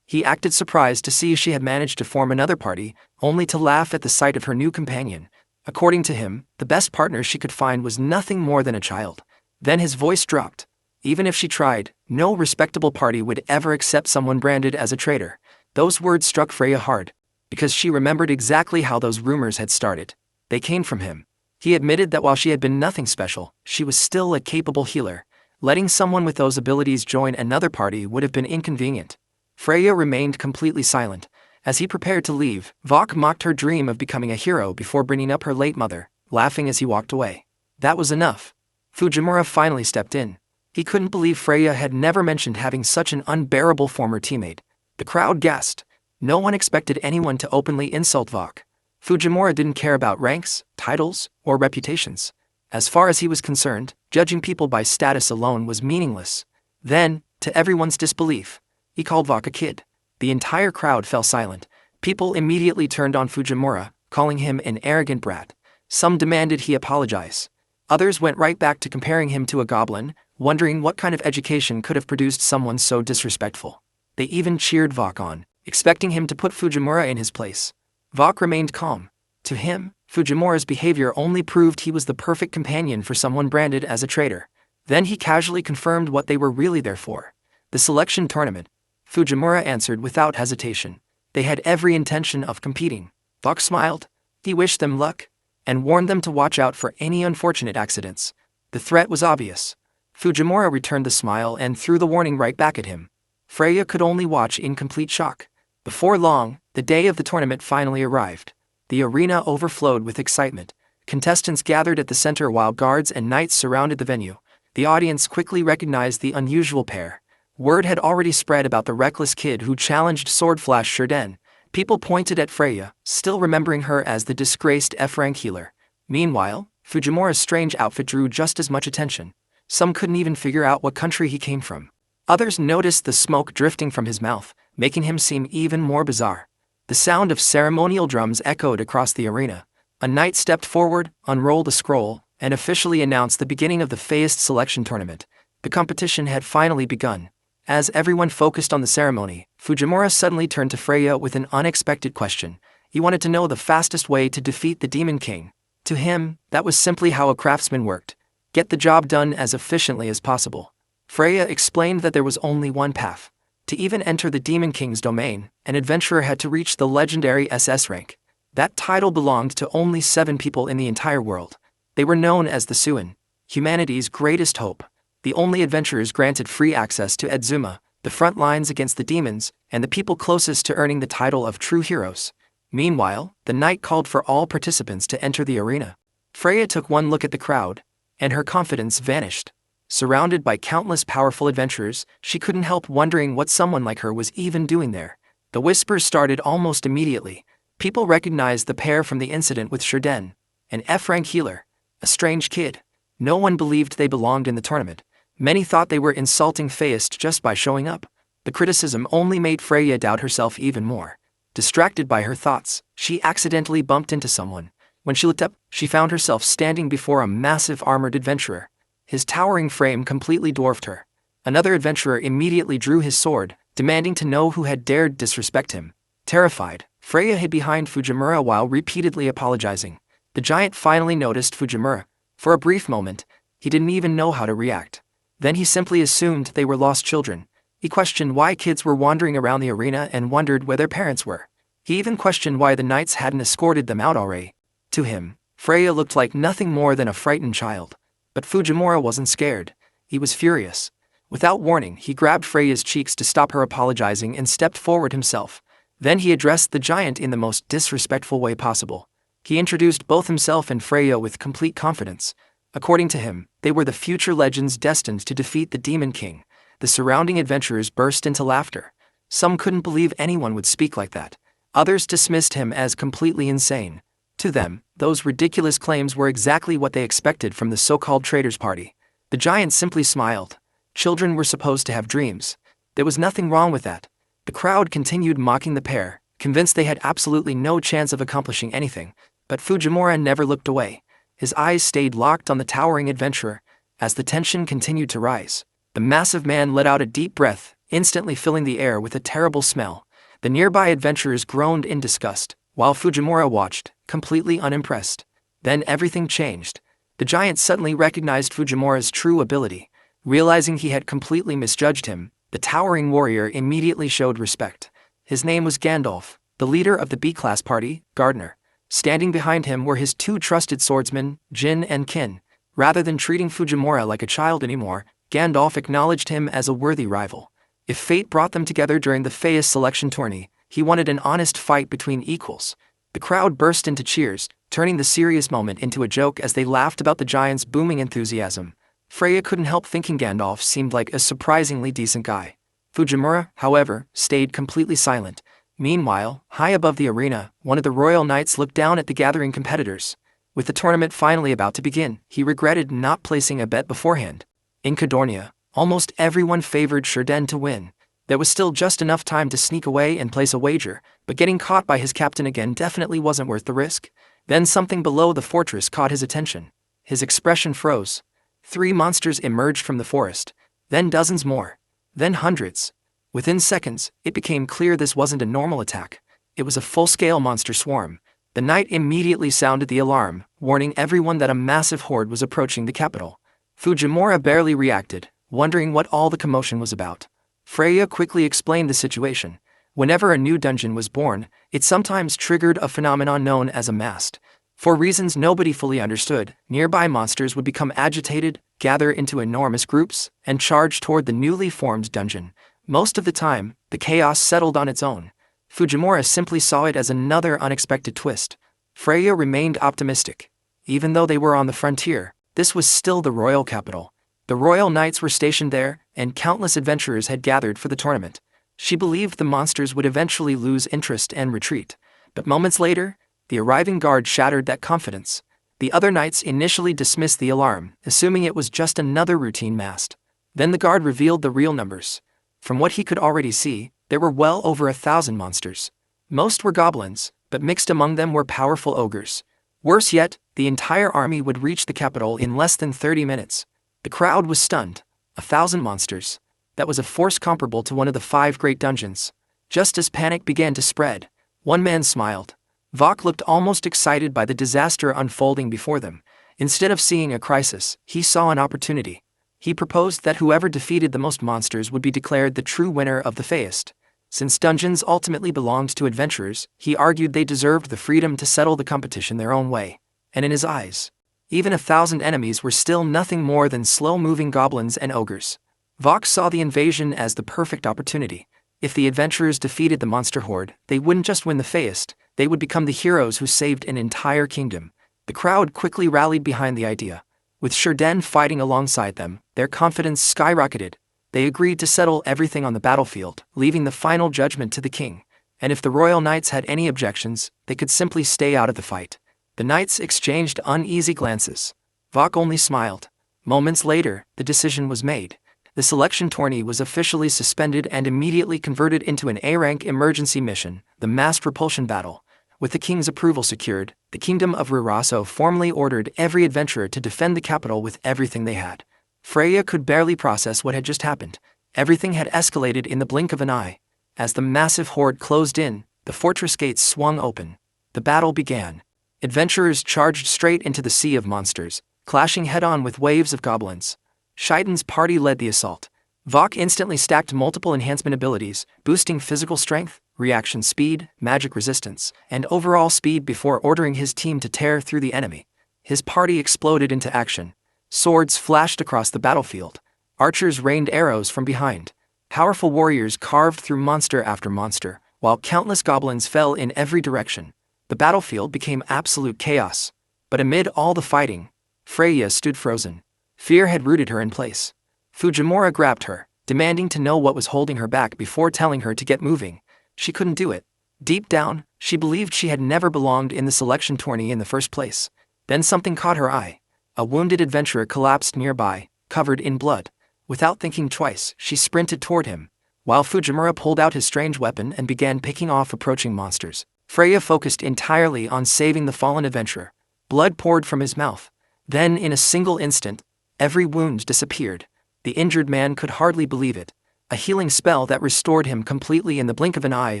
He acted surprised to see she had managed to form another party, only to laugh at the sight of her new companion. According to him, the best partner she could find was nothing more than a child. Then his voice dropped. Even if she tried, no respectable party would ever accept someone branded as a traitor. Those words struck Freya hard, because she remembered exactly how those rumors had started. They came from him. He admitted that while she had been nothing special, she was still a capable healer. Letting someone with those abilities join another party would have been inconvenient. Freya remained completely silent. As he prepared to leave, Vok mocked her dream of becoming a hero before bringing up her late mother, laughing as he walked away. That was enough. Fujimura finally stepped in. He couldn't believe Freya had never mentioned having such an unbearable former teammate. The crowd gasped. No one expected anyone to openly insult Vok. Fujimura didn't care about ranks, titles, or reputations. As far as he was concerned, judging people by status alone was meaningless. Then, to everyone's disbelief, he called Vok a kid. The entire crowd fell silent. People immediately turned on Fujimura, calling him an arrogant brat. Some demanded he apologize. Others went right back to comparing him to a goblin, wondering what kind of education could have produced someone so disrespectful. They even cheered Vok on, expecting him to put Fujimura in his place. Vok remained calm. To him, Fujimura's behavior only proved he was the perfect companion for someone branded as a traitor. Then he casually confirmed what they were really there for. The selection tournament. Fujimura answered without hesitation. They had every intention of competing. Vok smiled. He wished them luck, and warned them to watch out for any unfortunate accidents. The threat was obvious. Fujimura returned the smile and threw the warning right back at him. Freya could only watch in complete shock. Before long, the day of the tournament finally arrived. The arena overflowed with excitement. Contestants gathered at the center while guards and knights surrounded the venue. The audience quickly recognized the unusual pair. Word had already spread about the reckless kid who challenged Swordflash Shurden. People pointed at Freya, still remembering her as the disgraced F-rank healer. Meanwhile, Fujimura's strange outfit drew just as much attention. Some couldn't even figure out what country he came from. Others noticed the smoke drifting from his mouth, making him seem even more bizarre. The sound of ceremonial drums echoed across the arena. A knight stepped forward, unrolled a scroll, and officially announced the beginning of the Feist selection tournament. The competition had finally begun. As everyone focused on the ceremony, Fujimura suddenly turned to Freya with an unexpected question. He wanted to know the fastest way to defeat the Demon King. To him, that was simply how a craftsman worked. Get the job done as efficiently as possible. Freya explained that there was only one path. To even enter the Demon King's domain, an adventurer had to reach the legendary SS rank. That title belonged to only 7 people in the entire world. They were known as the Suin, humanity's greatest hope. The only adventurers granted free access to Edzuma, the front lines against the demons, and the people closest to earning the title of true heroes. Meanwhile, the knight called for all participants to enter the arena. Freya took one look at the crowd, and her confidence vanished. Surrounded by countless powerful adventurers, she couldn't help wondering what someone like her was even doing there. The whispers started almost immediately. People recognized the pair from the incident with Shurden, an F-rank healer, a strange kid. No one believed they belonged in the tournament. Many thought they were insulting Feist just by showing up. The criticism only made Freya doubt herself even more. Distracted by her thoughts, she accidentally bumped into someone. When she looked up, she found herself standing before a massive armored adventurer. His towering frame completely dwarfed her. Another adventurer immediately drew his sword, demanding to know who had dared disrespect him. Terrified, Freya hid behind Fujimura while repeatedly apologizing. The giant finally noticed Fujimura. For a brief moment, he didn't even know how to react. Then he simply assumed they were lost children. He questioned why kids were wandering around the arena and wondered where their parents were. He even questioned why the knights hadn't escorted them out already. To him, Freya looked like nothing more than a frightened child. But Fujimura wasn't scared. He was furious. Without warning, he grabbed Freya's cheeks to stop her apologizing and stepped forward himself. Then he addressed the giant in the most disrespectful way possible. He introduced both himself and Freya with complete confidence. According to him, they were the future legends destined to defeat the Demon King. The surrounding adventurers burst into laughter. Some couldn't believe anyone would speak like that. Others dismissed him as completely insane. To them, those ridiculous claims were exactly what they expected from the so-called traitors' party. The giant simply smiled. Children were supposed to have dreams. There was nothing wrong with that. The crowd continued mocking the pair, convinced they had absolutely no chance of accomplishing anything, but Fujimura never looked away. His eyes stayed locked on the towering adventurer. As the tension continued to rise, the massive man let out a deep breath, instantly filling the air with a terrible smell. The nearby adventurers groaned in disgust, while Fujimura watched, completely unimpressed. Then everything changed. The giant suddenly recognized Fujimura's true ability. Realizing he had completely misjudged him, the towering warrior immediately showed respect. His name was Gandalf, the leader of the B-class party, Gardner. Standing behind him were his two trusted swordsmen, Jin and Kin. Rather than treating Fujimura like a child anymore, Gandalf acknowledged him as a worthy rival. If fate brought them together during the Feist selection tourney, he wanted an honest fight between equals. The crowd burst into cheers, turning the serious moment into a joke as they laughed about the giant's booming enthusiasm. Freya couldn't help thinking Gandalf seemed like a surprisingly decent guy. Fujimura, however, stayed completely silent. Meanwhile, high above the arena, one of the royal knights looked down at the gathering competitors. With the tournament finally about to begin, he regretted not placing a bet beforehand. In Cadornia, almost everyone favored Sherden to win. There was still just enough time to sneak away and place a wager, but getting caught by his captain again definitely wasn't worth the risk. Then something below the fortress caught his attention. His expression froze. 3 monsters emerged from the forest, then dozens more, then hundreds. Within seconds, it became clear this wasn't a normal attack. It was a full-scale monster swarm. The knight immediately sounded the alarm, warning everyone that a massive horde was approaching the capital. Fujimura barely reacted, wondering what all the commotion was about. Freya quickly explained the situation. Whenever a new dungeon was born, it sometimes triggered a phenomenon known as a mast. For reasons nobody fully understood, nearby monsters would become agitated, gather into enormous groups, and charge toward the newly formed dungeon. Most of the time, the chaos settled on its own. Fujimura simply saw it as another unexpected twist. Freya remained optimistic. Even though they were on the frontier, this was still the royal capital. The royal knights were stationed there, and countless adventurers had gathered for the tournament. She believed the monsters would eventually lose interest and retreat. But moments later, the arriving guard shattered that confidence. The other knights initially dismissed the alarm, assuming it was just another routine mast. Then the guard revealed the real numbers. From what he could already see, there were well over 1,000 monsters. Most were goblins, but mixed among them were powerful ogres. Worse yet, the entire army would reach the capital in less than 30 minutes. The crowd was stunned. 1,000 monsters. That was a force comparable to one of the 5 great dungeons. Just as panic began to spread, one man smiled. Vok looked almost excited by the disaster unfolding before them. Instead of seeing a crisis, he saw an opportunity. He proposed that whoever defeated the most monsters would be declared the true winner of the Feist. Since dungeons ultimately belonged to adventurers, he argued they deserved the freedom to settle the competition their own way. And in his eyes, even 1,000 enemies were still nothing more than slow-moving goblins and ogres. Vok saw the invasion as the perfect opportunity. If the adventurers defeated the monster horde, they wouldn't just win the Feist, they would become the heroes who saved an entire kingdom. The crowd quickly rallied behind the idea. With Sherden fighting alongside them, their confidence skyrocketed. They agreed to settle everything on the battlefield, leaving the final judgment to the king. And if the royal knights had any objections, they could simply stay out of the fight. The knights exchanged uneasy glances. Vok only smiled. Moments later, the decision was made. The selection tourney was officially suspended and immediately converted into an A-rank emergency mission, the mass propulsion battle. With the king's approval secured, the kingdom of Rurasso formally ordered every adventurer to defend the capital with everything they had. Freya could barely process what had just happened. Everything had escalated in the blink of an eye. As the massive horde closed in, the fortress gates swung open. The battle began. Adventurers charged straight into the sea of monsters, clashing head-on with waves of goblins. Shaiden's party led the assault. Vok instantly stacked multiple enhancement abilities, boosting physical strength, reaction speed, magic resistance, and overall speed before ordering his team to tear through the enemy. His party exploded into action. Swords flashed across the battlefield. Archers rained arrows from behind. Powerful warriors carved through monster after monster, while countless goblins fell in every direction. The battlefield became absolute chaos. But amid all the fighting, Freya stood frozen. Fear had rooted her in place. Fujimura grabbed her, demanding to know what was holding her back before telling her to get moving. She couldn't do it. Deep down, she believed she had never belonged in the selection tourney in the first place. Then something caught her eye. A wounded adventurer collapsed nearby, covered in blood. Without thinking twice, she sprinted toward him, while Fujimura pulled out his strange weapon and began picking off approaching monsters. Freya focused entirely on saving the fallen adventurer. Blood poured from his mouth. Then, in a single instant, every wound disappeared. The injured man could hardly believe it. A healing spell that restored him completely in the blink of an eye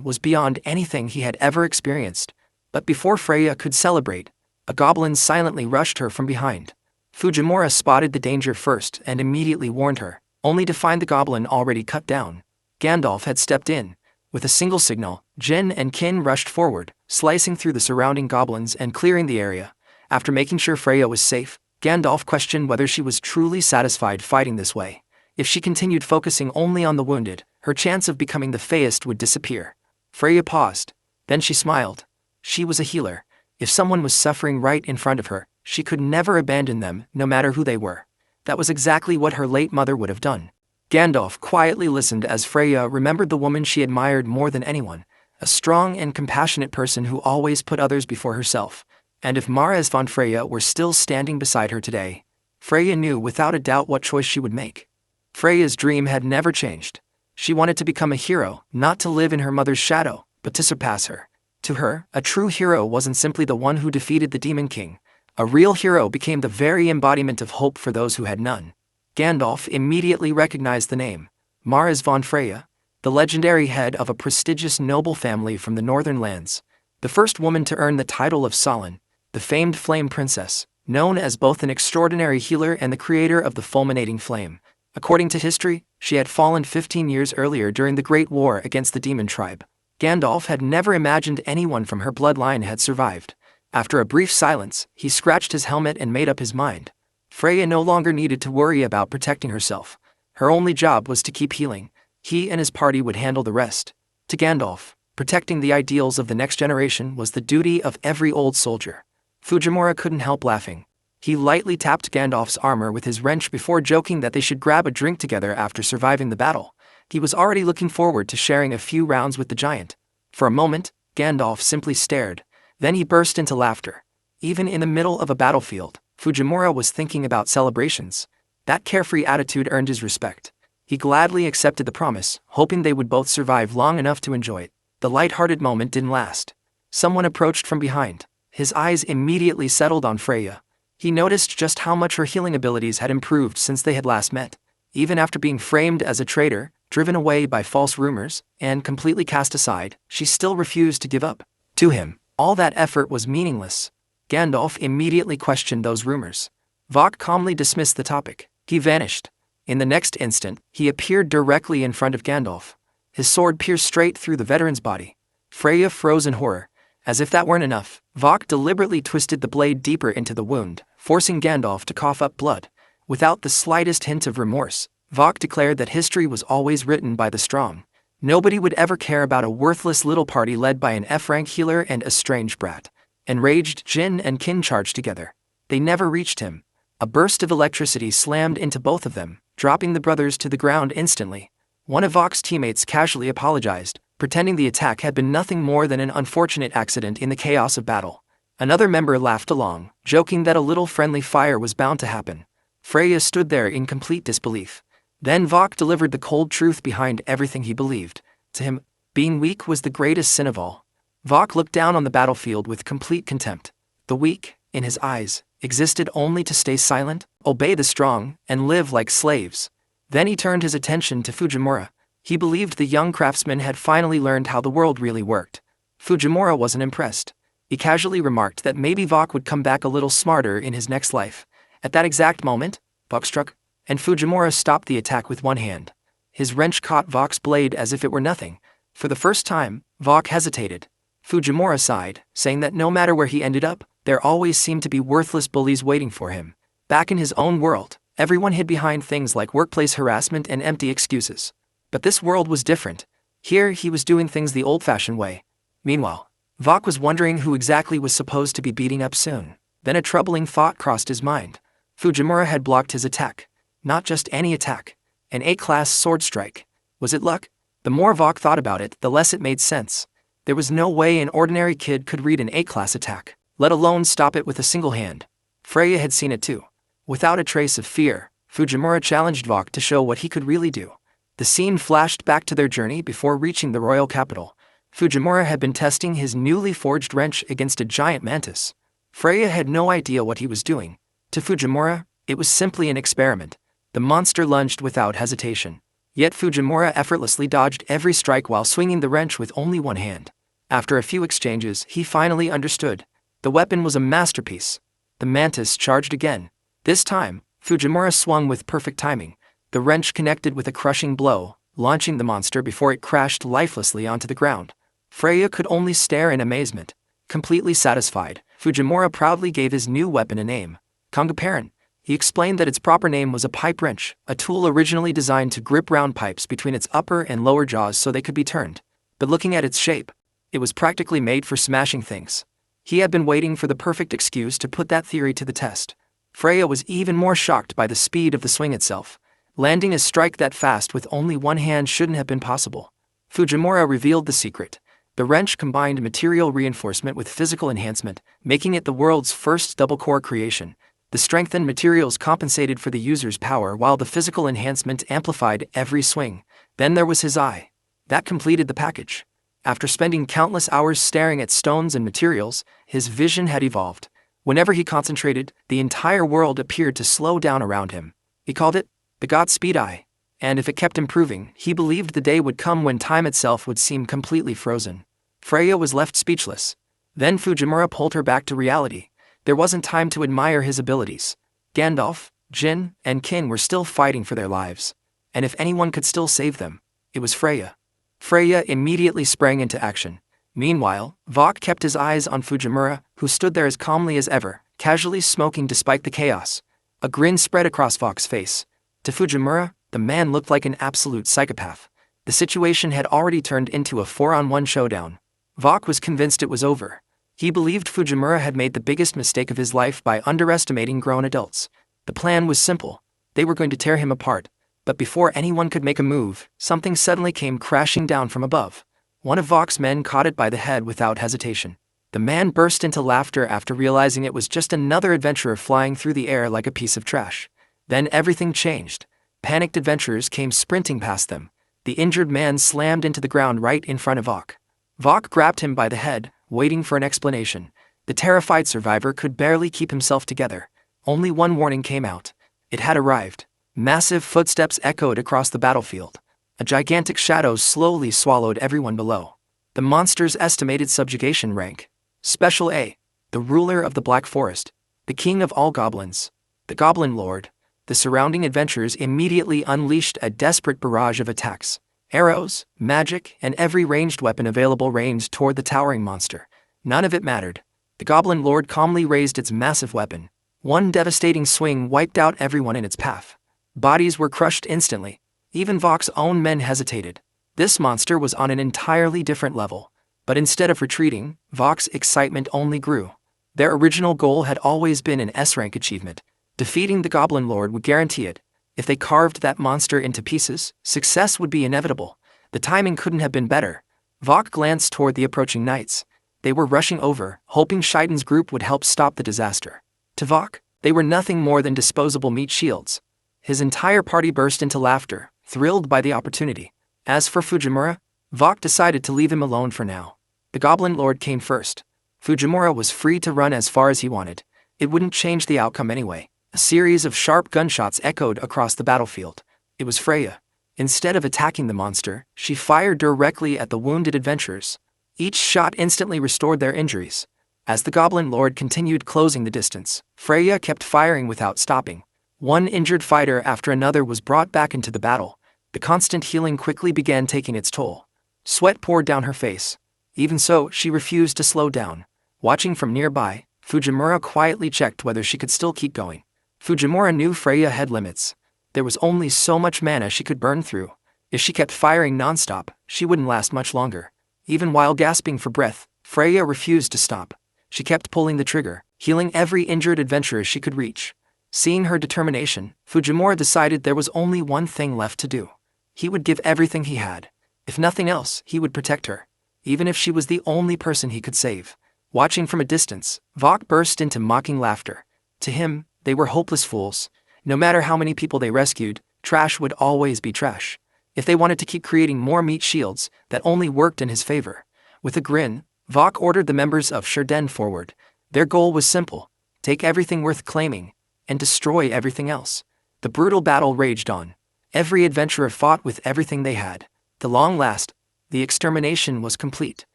was beyond anything he had ever experienced. But before Freya could celebrate, a goblin silently rushed her from behind. Fujimura spotted the danger first and immediately warned her, only to find the goblin already cut down. Gandalf had stepped in. With a single signal, Jin and Kin rushed forward, slicing through the surrounding goblins and clearing the area. After making sure Freya was safe, Gandalf questioned whether she was truly satisfied fighting this way. If she continued focusing only on the wounded, her chance of becoming the Feyest would disappear. Freya paused. Then she smiled. She was a healer. If someone was suffering right in front of her, she could never abandon them, no matter who they were. That was exactly what her late mother would have done. Gandalf quietly listened as Freya remembered the woman she admired more than anyone, a strong and compassionate person who always put others before herself. And if Mares von Freya were still standing beside her today, Freya knew without a doubt what choice she would make. Freya's dream had never changed. She wanted to become a hero, not to live in her mother's shadow, but to surpass her. To her, a true hero wasn't simply the one who defeated the Demon King. A real hero became the very embodiment of hope for those who had none. Gandalf immediately recognized the name, Mares von Freya, the legendary head of a prestigious noble family from the northern lands, the first woman to earn the title of Solon, the famed Flame Princess, known as both an extraordinary healer and the creator of the fulminating flame. According to history, she had fallen 15 years earlier during the Great War against the Demon Tribe. Gandalf had never imagined anyone from her bloodline had survived. After a brief silence, he scratched his helmet and made up his mind. Freya no longer needed to worry about protecting herself. Her only job was to keep healing. He and his party would handle the rest. To Gandalf, protecting the ideals of the next generation was the duty of every old soldier. Fujimura couldn't help laughing. He lightly tapped Gandalf's armor with his wrench before joking that they should grab a drink together after surviving the battle. He was already looking forward to sharing a few rounds with the giant. For a moment, Gandalf simply stared. Then he burst into laughter. Even in the middle of a battlefield, Fujimura was thinking about celebrations. That carefree attitude earned his respect. He gladly accepted the promise, hoping they would both survive long enough to enjoy it. The light-hearted moment didn't last. Someone approached from behind. His eyes immediately settled on Freya. He noticed just how much her healing abilities had improved since they had last met. Even after being framed as a traitor, driven away by false rumors, and completely cast aside, she still refused to give up. To him, all that effort was meaningless. Gandalf immediately questioned those rumors. Vok calmly dismissed the topic. He vanished. In the next instant, he appeared directly in front of Gandalf. His sword pierced straight through the veteran's body. Freya froze in horror. As if that weren't enough, Vok deliberately twisted the blade deeper into the wound, forcing Gandalf to cough up blood. Without the slightest hint of remorse, Vok declared that history was always written by the strong. Nobody would ever care about a worthless little party led by an F-rank healer and a strange brat. Enraged, Jin and Kin charged together. They never reached him. A burst of electricity slammed into both of them, dropping the brothers to the ground instantly. One of Vok's teammates casually apologized, pretending the attack had been nothing more than an unfortunate accident in the chaos of battle. Another member laughed along, joking that a little friendly fire was bound to happen. Freya stood there in complete disbelief. Then Vok delivered the cold truth behind everything he believed. To him, being weak was the greatest sin of all. Vok looked down on the battlefield with complete contempt. The weak, in his eyes, existed only to stay silent, obey the strong, and live like slaves. Then he turned his attention to Fujimura. He believed the young craftsman had finally learned how the world really worked. Fujimura wasn't impressed. He casually remarked that maybe Vok would come back a little smarter in his next life. At that exact moment, Vok struck, and Fujimura stopped the attack with one hand. His wrench caught Vok's blade as if it were nothing. For the first time, Vok hesitated. Fujimura sighed, saying that no matter where he ended up, there always seemed to be worthless bullies waiting for him. Back in his own world, everyone hid behind things like workplace harassment and empty excuses. But this world was different. Here he was doing things the old-fashioned way. Meanwhile, Vok was wondering who exactly was supposed to be beating up soon. Then a troubling thought crossed his mind. Fujimura had blocked his attack. Not just any attack. An A-class sword strike. Was it luck? The more Vok thought about it, the less it made sense. There was no way an ordinary kid could read an A-class attack, let alone stop it with a single hand. Freya had seen it too. Without a trace of fear, Fujimura challenged Vok to show what he could really do. The scene flashed back to their journey before reaching the royal capital. Fujimura had been testing his newly forged wrench against a giant mantis. Freya had no idea what he was doing. To Fujimura, it was simply an experiment. The monster lunged without hesitation. Yet Fujimura effortlessly dodged every strike while swinging the wrench with only one hand. After a few exchanges, he finally understood. The weapon was a masterpiece. The mantis charged again. This time, Fujimura swung with perfect timing. The wrench connected with a crushing blow, launching the monster before it crashed lifelessly onto the ground. Freya could only stare in amazement. Completely satisfied, Fujimura proudly gave his new weapon a name. Kongaparan. He explained that its proper name was a pipe wrench, a tool originally designed to grip round pipes between its upper and lower jaws so they could be turned. But looking at its shape, it was practically made for smashing things. He had been waiting for the perfect excuse to put that theory to the test. Freya was even more shocked by the speed of the swing itself. Landing a strike that fast with only one hand shouldn't have been possible. Fujimura revealed the secret. The wrench combined material reinforcement with physical enhancement, making it the world's first double-core creation. The strengthened materials compensated for the user's power while the physical enhancement amplified every swing. Then there was his eye. That completed the package. After spending countless hours staring at stones and materials, his vision had evolved. Whenever he concentrated, the entire world appeared to slow down around him. He called it the Godspeed Eye. And if it kept improving, he believed the day would come when time itself would seem completely frozen. Freya was left speechless. Then Fujimura pulled her back to reality. There wasn't time to admire his abilities. Gandalf, Jin, and Kin were still fighting for their lives. And if anyone could still save them, it was Freya. Freya immediately sprang into action. Meanwhile, Vok kept his eyes on Fujimura, who stood there as calmly as ever, casually smoking despite the chaos. A grin spread across Vok's face. To Fujimura, the man looked like an absolute psychopath. The situation had already turned into a 4-on-1 showdown. Vok was convinced it was over. He believed Fujimura had made the biggest mistake of his life by underestimating grown adults. The plan was simple. They were going to tear him apart. But before anyone could make a move, something suddenly came crashing down from above. One of Vok's men caught it by the head without hesitation. The man burst into laughter after realizing it was just another adventurer flying through the air like a piece of trash. Then everything changed. Panicked adventurers came sprinting past them. The injured man slammed into the ground right in front of Vok. Vok grabbed him by the head, waiting for an explanation. The terrified survivor could barely keep himself together. Only one warning came out. It had arrived. Massive footsteps echoed across the battlefield. A gigantic shadow slowly swallowed everyone below. The monster's estimated subjugation rank. Special A. The ruler of the Black Forest. The king of all goblins. The Goblin Lord. The surrounding adventurers immediately unleashed a desperate barrage of attacks. Arrows, magic, and every ranged weapon available rained toward the towering monster. None of it mattered. The Goblin Lord calmly raised its massive weapon. One devastating swing wiped out everyone in its path. Bodies were crushed instantly. Even Vok's own men hesitated. This monster was on an entirely different level. But instead of retreating, Vok's excitement only grew. Their original goal had always been an S-rank achievement. Defeating the Goblin Lord would guarantee it. If they carved that monster into pieces, success would be inevitable. The timing couldn't have been better. Vok glanced toward the approaching knights. They were rushing over, hoping Shaiden's group would help stop the disaster. To Vok, they were nothing more than disposable meat shields. His entire party burst into laughter, thrilled by the opportunity. As for Fujimura, Vok decided to leave him alone for now. The Goblin Lord came first. Fujimura was free to run as far as he wanted. It wouldn't change the outcome anyway. A series of sharp gunshots echoed across the battlefield. It was Freya. Instead of attacking the monster, she fired directly at the wounded adventurers. Each shot instantly restored their injuries. As the Goblin Lord continued closing the distance, Freya kept firing without stopping. One injured fighter after another was brought back into the battle. The constant healing quickly began taking its toll. Sweat poured down her face. Even so, she refused to slow down. Watching from nearby, Fujimura quietly checked whether she could still keep going. Fujimura knew Freya had limits. There was only so much mana she could burn through. If she kept firing non-stop, she wouldn't last much longer. Even while gasping for breath, Freya refused to stop. She kept pulling the trigger, healing every injured adventurer she could reach. Seeing her determination, Fujimura decided there was only one thing left to do. He would give everything he had. If nothing else, he would protect her. Even if she was the only person he could save. Watching from a distance, Vok burst into mocking laughter. To him, they were hopeless fools. No matter how many people they rescued, trash would always be trash. If they wanted to keep creating more meat shields, that only worked in his favor. With a grin, Vok ordered the members of Isekai'd forward. Their goal was simple: take everything worth claiming, and destroy everything else. The brutal battle raged on. Every adventurer fought with everything they had. The long last, the extermination was complete.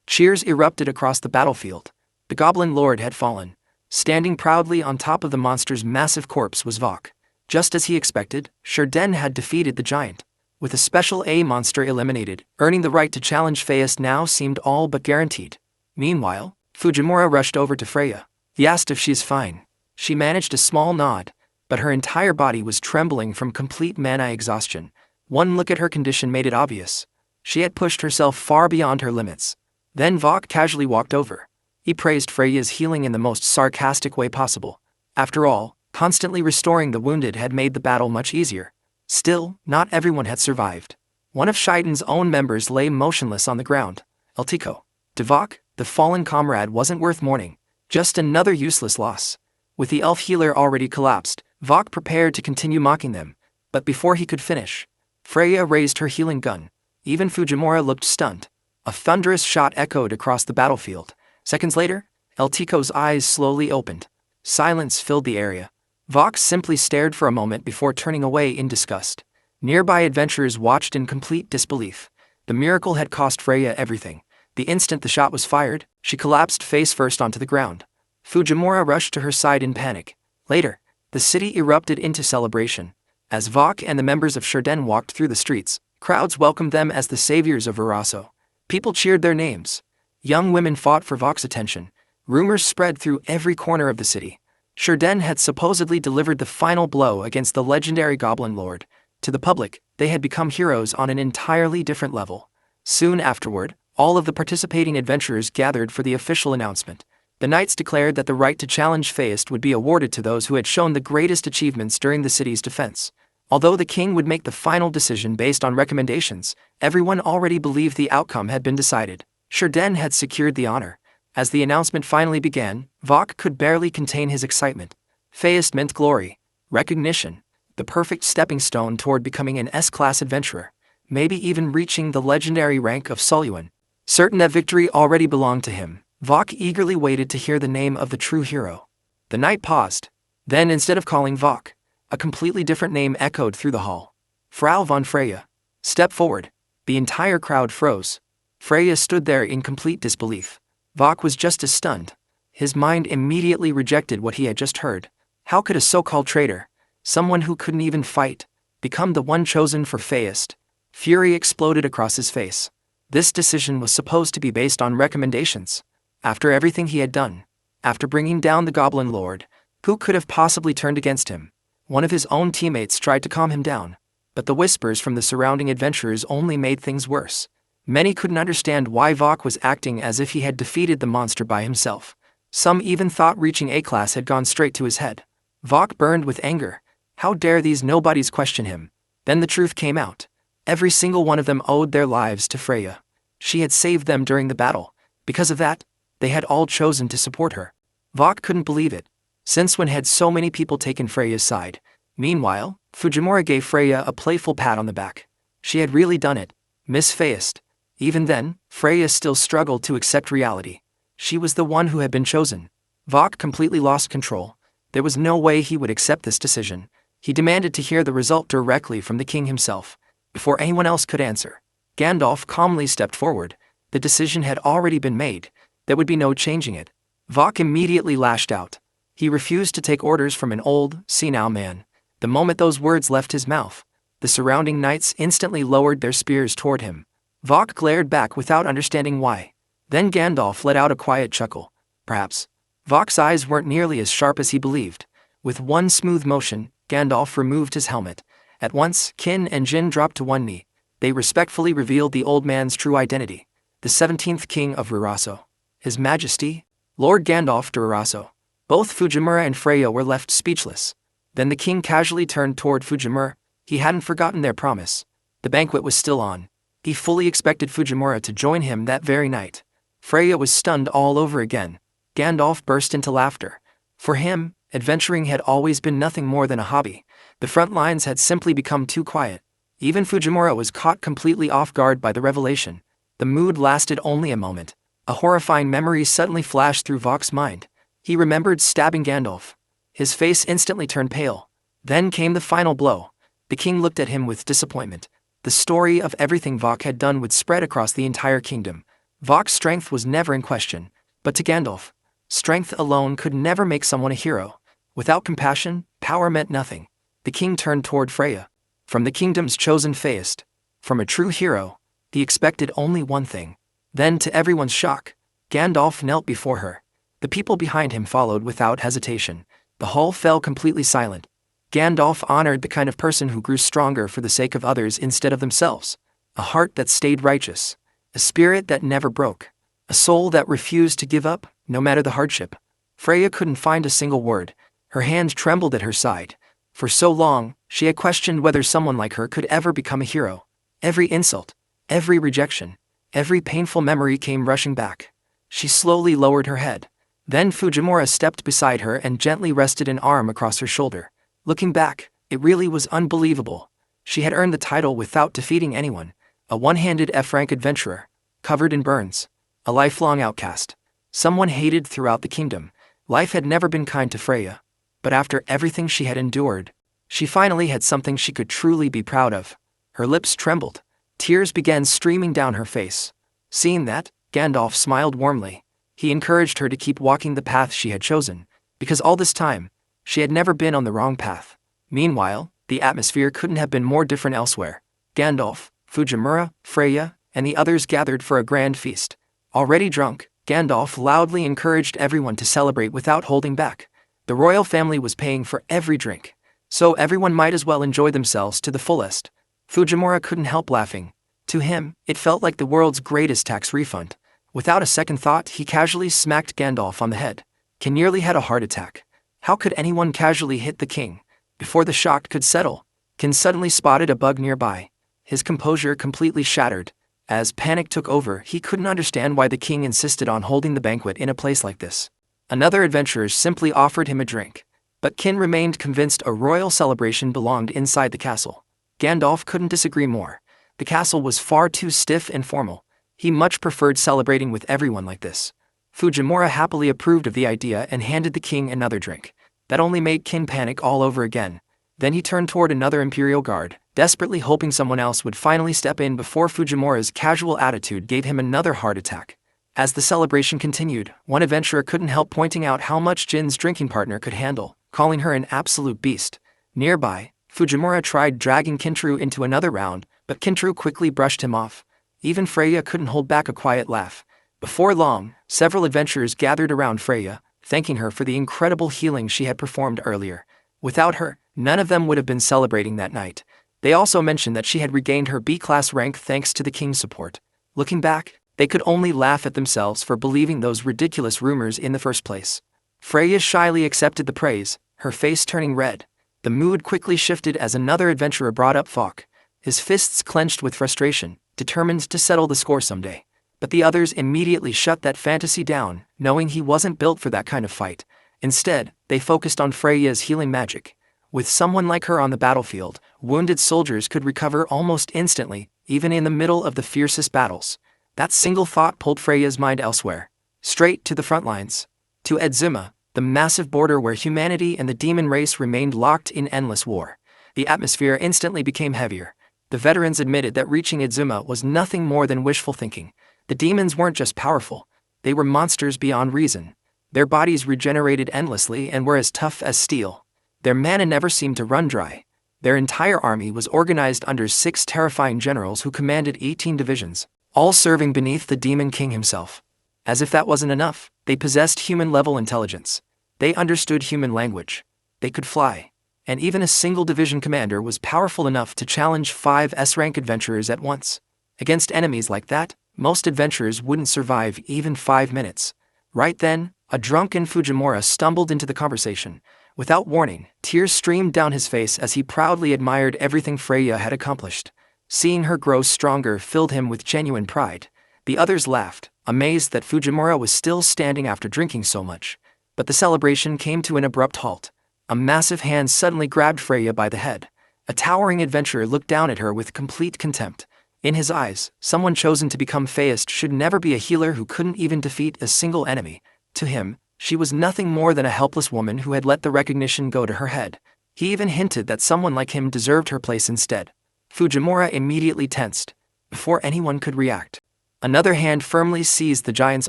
Cheers erupted across the battlefield. The Goblin Lord had fallen. Standing proudly on top of the monster's massive corpse was Vok. Just as he expected, Isekai'd had defeated the giant. With a special A monster eliminated, earning the right to challenge Isekai'd now seemed all but guaranteed. Meanwhile, Fujimura rushed over to Freya. He asked if she's fine. She managed a small nod, but her entire body was trembling from complete mana exhaustion. One look at her condition made it obvious. She had pushed herself far beyond her limits. Then Vok casually walked over. He praised Freya's healing in the most sarcastic way possible. After all, constantly restoring the wounded had made the battle much easier. Still, not everyone had survived. One of Isekai'd's own members lay motionless on the ground. Eltiko. To Vok, the fallen comrade wasn't worth mourning. Just another useless loss. With the elf healer already collapsed, Vok prepared to continue mocking them. But before he could finish, Freya raised her healing gun. Even Fujimura looked stunned. A thunderous shot echoed across the battlefield. Seconds later, Eltiko's eyes slowly opened. Silence filled the area. Vok simply stared for a moment before turning away in disgust. Nearby adventurers watched in complete disbelief. The miracle had cost Freya everything. The instant the shot was fired, she collapsed face first onto the ground. Fujimura rushed to her side in panic. Later, the city erupted into celebration. As Vok and the members of Isekai'd walked through the streets, crowds welcomed them as the saviors of Uraso. People cheered their names. Young women fought for Vok's attention. Rumors spread through every corner of the city. Isekai'd had supposedly delivered the final blow against the legendary Goblin Lord. To the public, they had become heroes on an entirely different level. Soon afterward, all of the participating adventurers gathered for the official announcement. The knights declared that the right to challenge Isekai'd would be awarded to those who had shown the greatest achievements during the city's defense. Although the king would make the final decision based on recommendations, everyone already believed the outcome had been decided. Isekai'd had secured the honor. As the announcement finally began, Vok could barely contain his excitement. Isekai'd meant glory, recognition, the perfect stepping stone toward becoming an S-class adventurer, maybe even reaching the legendary rank of Soluan. Certain that victory already belonged to him, Vok eagerly waited to hear the name of the true hero. The knight paused. Then, instead of calling Vok, a completely different name echoed through the hall. Frau von Freya. Step forward. The entire crowd froze. Freya stood there in complete disbelief. Vok was just as stunned. His mind immediately rejected what he had just heard. How could a so-called traitor, someone who couldn't even fight, become the one chosen for Isekai'd? Fury exploded across his face. This decision was supposed to be based on recommendations. After everything he had done, after bringing down the Goblin Lord, who could have possibly turned against him? One of his own teammates tried to calm him down, but the whispers from the surrounding adventurers only made things worse. Many couldn't understand why Vok was acting as if he had defeated the monster by himself. Some even thought reaching A-class had gone straight to his head. Vok burned with anger. How dare these nobodies question him? Then the truth came out. Every single one of them owed their lives to Freya. She had saved them during the battle. Because of that, they had all chosen to support her. Vok couldn't believe it. Since when had so many people taken Freya's side? Meanwhile, Fujimura gave Freya a playful pat on the back. She had really done it. Miss Isekai'd. Even then, Freya still struggled to accept reality. She was the one who had been chosen. Vok completely lost control. There was no way he would accept this decision. He demanded to hear the result directly from the king himself. Before anyone else could answer, Gandalf calmly stepped forward. The decision had already been made. There would be no changing it. Vok immediately lashed out. He refused to take orders from an old, senile man. The moment those words left his mouth, the surrounding knights instantly lowered their spears toward him. Vok glared back without understanding why. Then Gandalf let out a quiet chuckle. Perhaps. Vok's eyes weren't nearly as sharp as he believed. With one smooth motion, Gandalf removed his helmet. At once, Kin and Jin dropped to one knee. They respectfully revealed the old man's true identity. The 17th King of Uraso. His Majesty, Lord Gandalf de Uraso. Both Fujimura and Freya were left speechless. Then the king casually turned toward Fujimura. He hadn't forgotten their promise. The banquet was still on. He fully expected Fujimura to join him that very night. Freya was stunned all over again. Gandalf burst into laughter. For him, Adventuring had always been nothing more than a hobby. The front lines had simply become too quiet. Even Fujimura was caught completely off guard by the revelation. The mood lasted only a moment. A horrifying memory suddenly flashed through Vok's mind. He remembered stabbing Gandalf. His face instantly turned pale. Then came the final blow. The king looked at him with disappointment. The story of everything Vok had done would spread across the entire kingdom. Vok's strength was never in question, but to Gandalf, strength alone could never make someone a hero. Without compassion, power meant nothing. The king turned toward Freya. From the kingdom's chosen Faist, from a true hero, he expected only one thing. Then, to everyone's shock, Gandalf knelt before her. The people behind him followed without hesitation. The hall fell completely silent. Gandalf honored the kind of person who grew stronger for the sake of others instead of themselves. A heart that stayed righteous. A spirit that never broke. A soul that refused to give up, no matter the hardship. Freya couldn't find a single word. Her hand trembled at her side. For so long, she had questioned whether someone like her could ever become a hero. Every insult, every rejection, every painful memory came rushing back. She slowly lowered her head. Then Fujimura stepped beside her and gently rested an arm across her shoulder. Looking back, it really was unbelievable. She had earned the title without defeating anyone. A one-handed F-rank adventurer, covered in burns. A lifelong outcast. Someone hated throughout the kingdom. Life had never been kind to Freya. But after everything she had endured, she finally had something she could truly be proud of. Her lips trembled. Tears began streaming down her face. Seeing that, Gandalf smiled warmly. He encouraged her to keep walking the path she had chosen, because all this time, she had never been on the wrong path. Meanwhile, the atmosphere couldn't have been more different elsewhere. Gandalf, Fujimura, Freya, and the others gathered for a grand feast. Already drunk, Gandalf loudly encouraged everyone to celebrate without holding back. The royal family was paying for every drink, so everyone might as well enjoy themselves to the fullest. Fujimura couldn't help laughing. To him, it felt like the world's greatest tax refund. Without a second thought, he casually smacked Gandalf on the head. King nearly had a heart attack. How could anyone casually hit the king? Before the shock could settle, Kin suddenly spotted a bug nearby. His composure completely shattered. As panic took over, he couldn't understand why the king insisted on holding the banquet in a place like this. Another adventurer simply offered him a drink, but Kin remained convinced a royal celebration belonged inside the castle. Gandalf couldn't disagree more. The castle was far too stiff and formal. He much preferred celebrating with everyone like this. Fujimura happily approved of the idea and handed the king another drink. That only made Kin panic all over again. Then he turned toward another imperial guard, desperately hoping someone else would finally step in before Fujimura's casual attitude gave him another heart attack. As the celebration continued, one adventurer couldn't help pointing out how much Jin's drinking partner could handle, calling her an absolute beast. Nearby, Fujimura tried dragging Kintru into another round, but Kintru quickly brushed him off. Even Freya couldn't hold back a quiet laugh. Before long, several adventurers gathered around Freya, thanking her for the incredible healing she had performed earlier. Without her, none of them would have been celebrating that night. They also mentioned that she had regained her B-class rank thanks to the king's support. Looking back, they could only laugh at themselves for believing those ridiculous rumors in the first place. Freya shyly accepted the praise, her face turning red. The mood quickly shifted as another adventurer brought up Vok. His fists clenched with frustration, determined to settle the score someday. But the others immediately shut that fantasy down, knowing he wasn't built for that kind of fight. Instead, they focused on Freya's healing magic. With someone like her on the battlefield, wounded soldiers could recover almost instantly, even in the middle of the fiercest battles. That single thought pulled Freya's mind elsewhere. Straight to the front lines. To Edzuma, the massive border where humanity and the demon race remained locked in endless war. The atmosphere instantly became heavier. The veterans admitted that reaching Edzuma was nothing more than wishful thinking. The demons weren't just powerful, they were monsters beyond reason. Their bodies regenerated endlessly and were as tough as steel. Their mana never seemed to run dry. Their entire army was organized under 6 terrifying generals who commanded 18 divisions, all serving beneath the Demon King himself. As if that wasn't enough, they possessed human-level intelligence. They understood human language. They could fly. And even a single division commander was powerful enough to challenge 5 S-rank adventurers at once. Against enemies like that, most adventurers wouldn't survive even 5 minutes. Right then, a drunken Fujimura stumbled into the conversation. Without warning, tears streamed down his face as he proudly admired everything Freya had accomplished. Seeing her grow stronger filled him with genuine pride. The others laughed, amazed that Fujimura was still standing after drinking so much. But the celebration came to an abrupt halt. A massive hand suddenly grabbed Freya by the head. A towering adventurer looked down at her with complete contempt. In his eyes, someone chosen to become Faeist should never be a healer who couldn't even defeat a single enemy. To him, she was nothing more than a helpless woman who had let the recognition go to her head. He even hinted that someone like him deserved her place instead. Fujimura immediately tensed. Before anyone could react, another hand firmly seized the giant's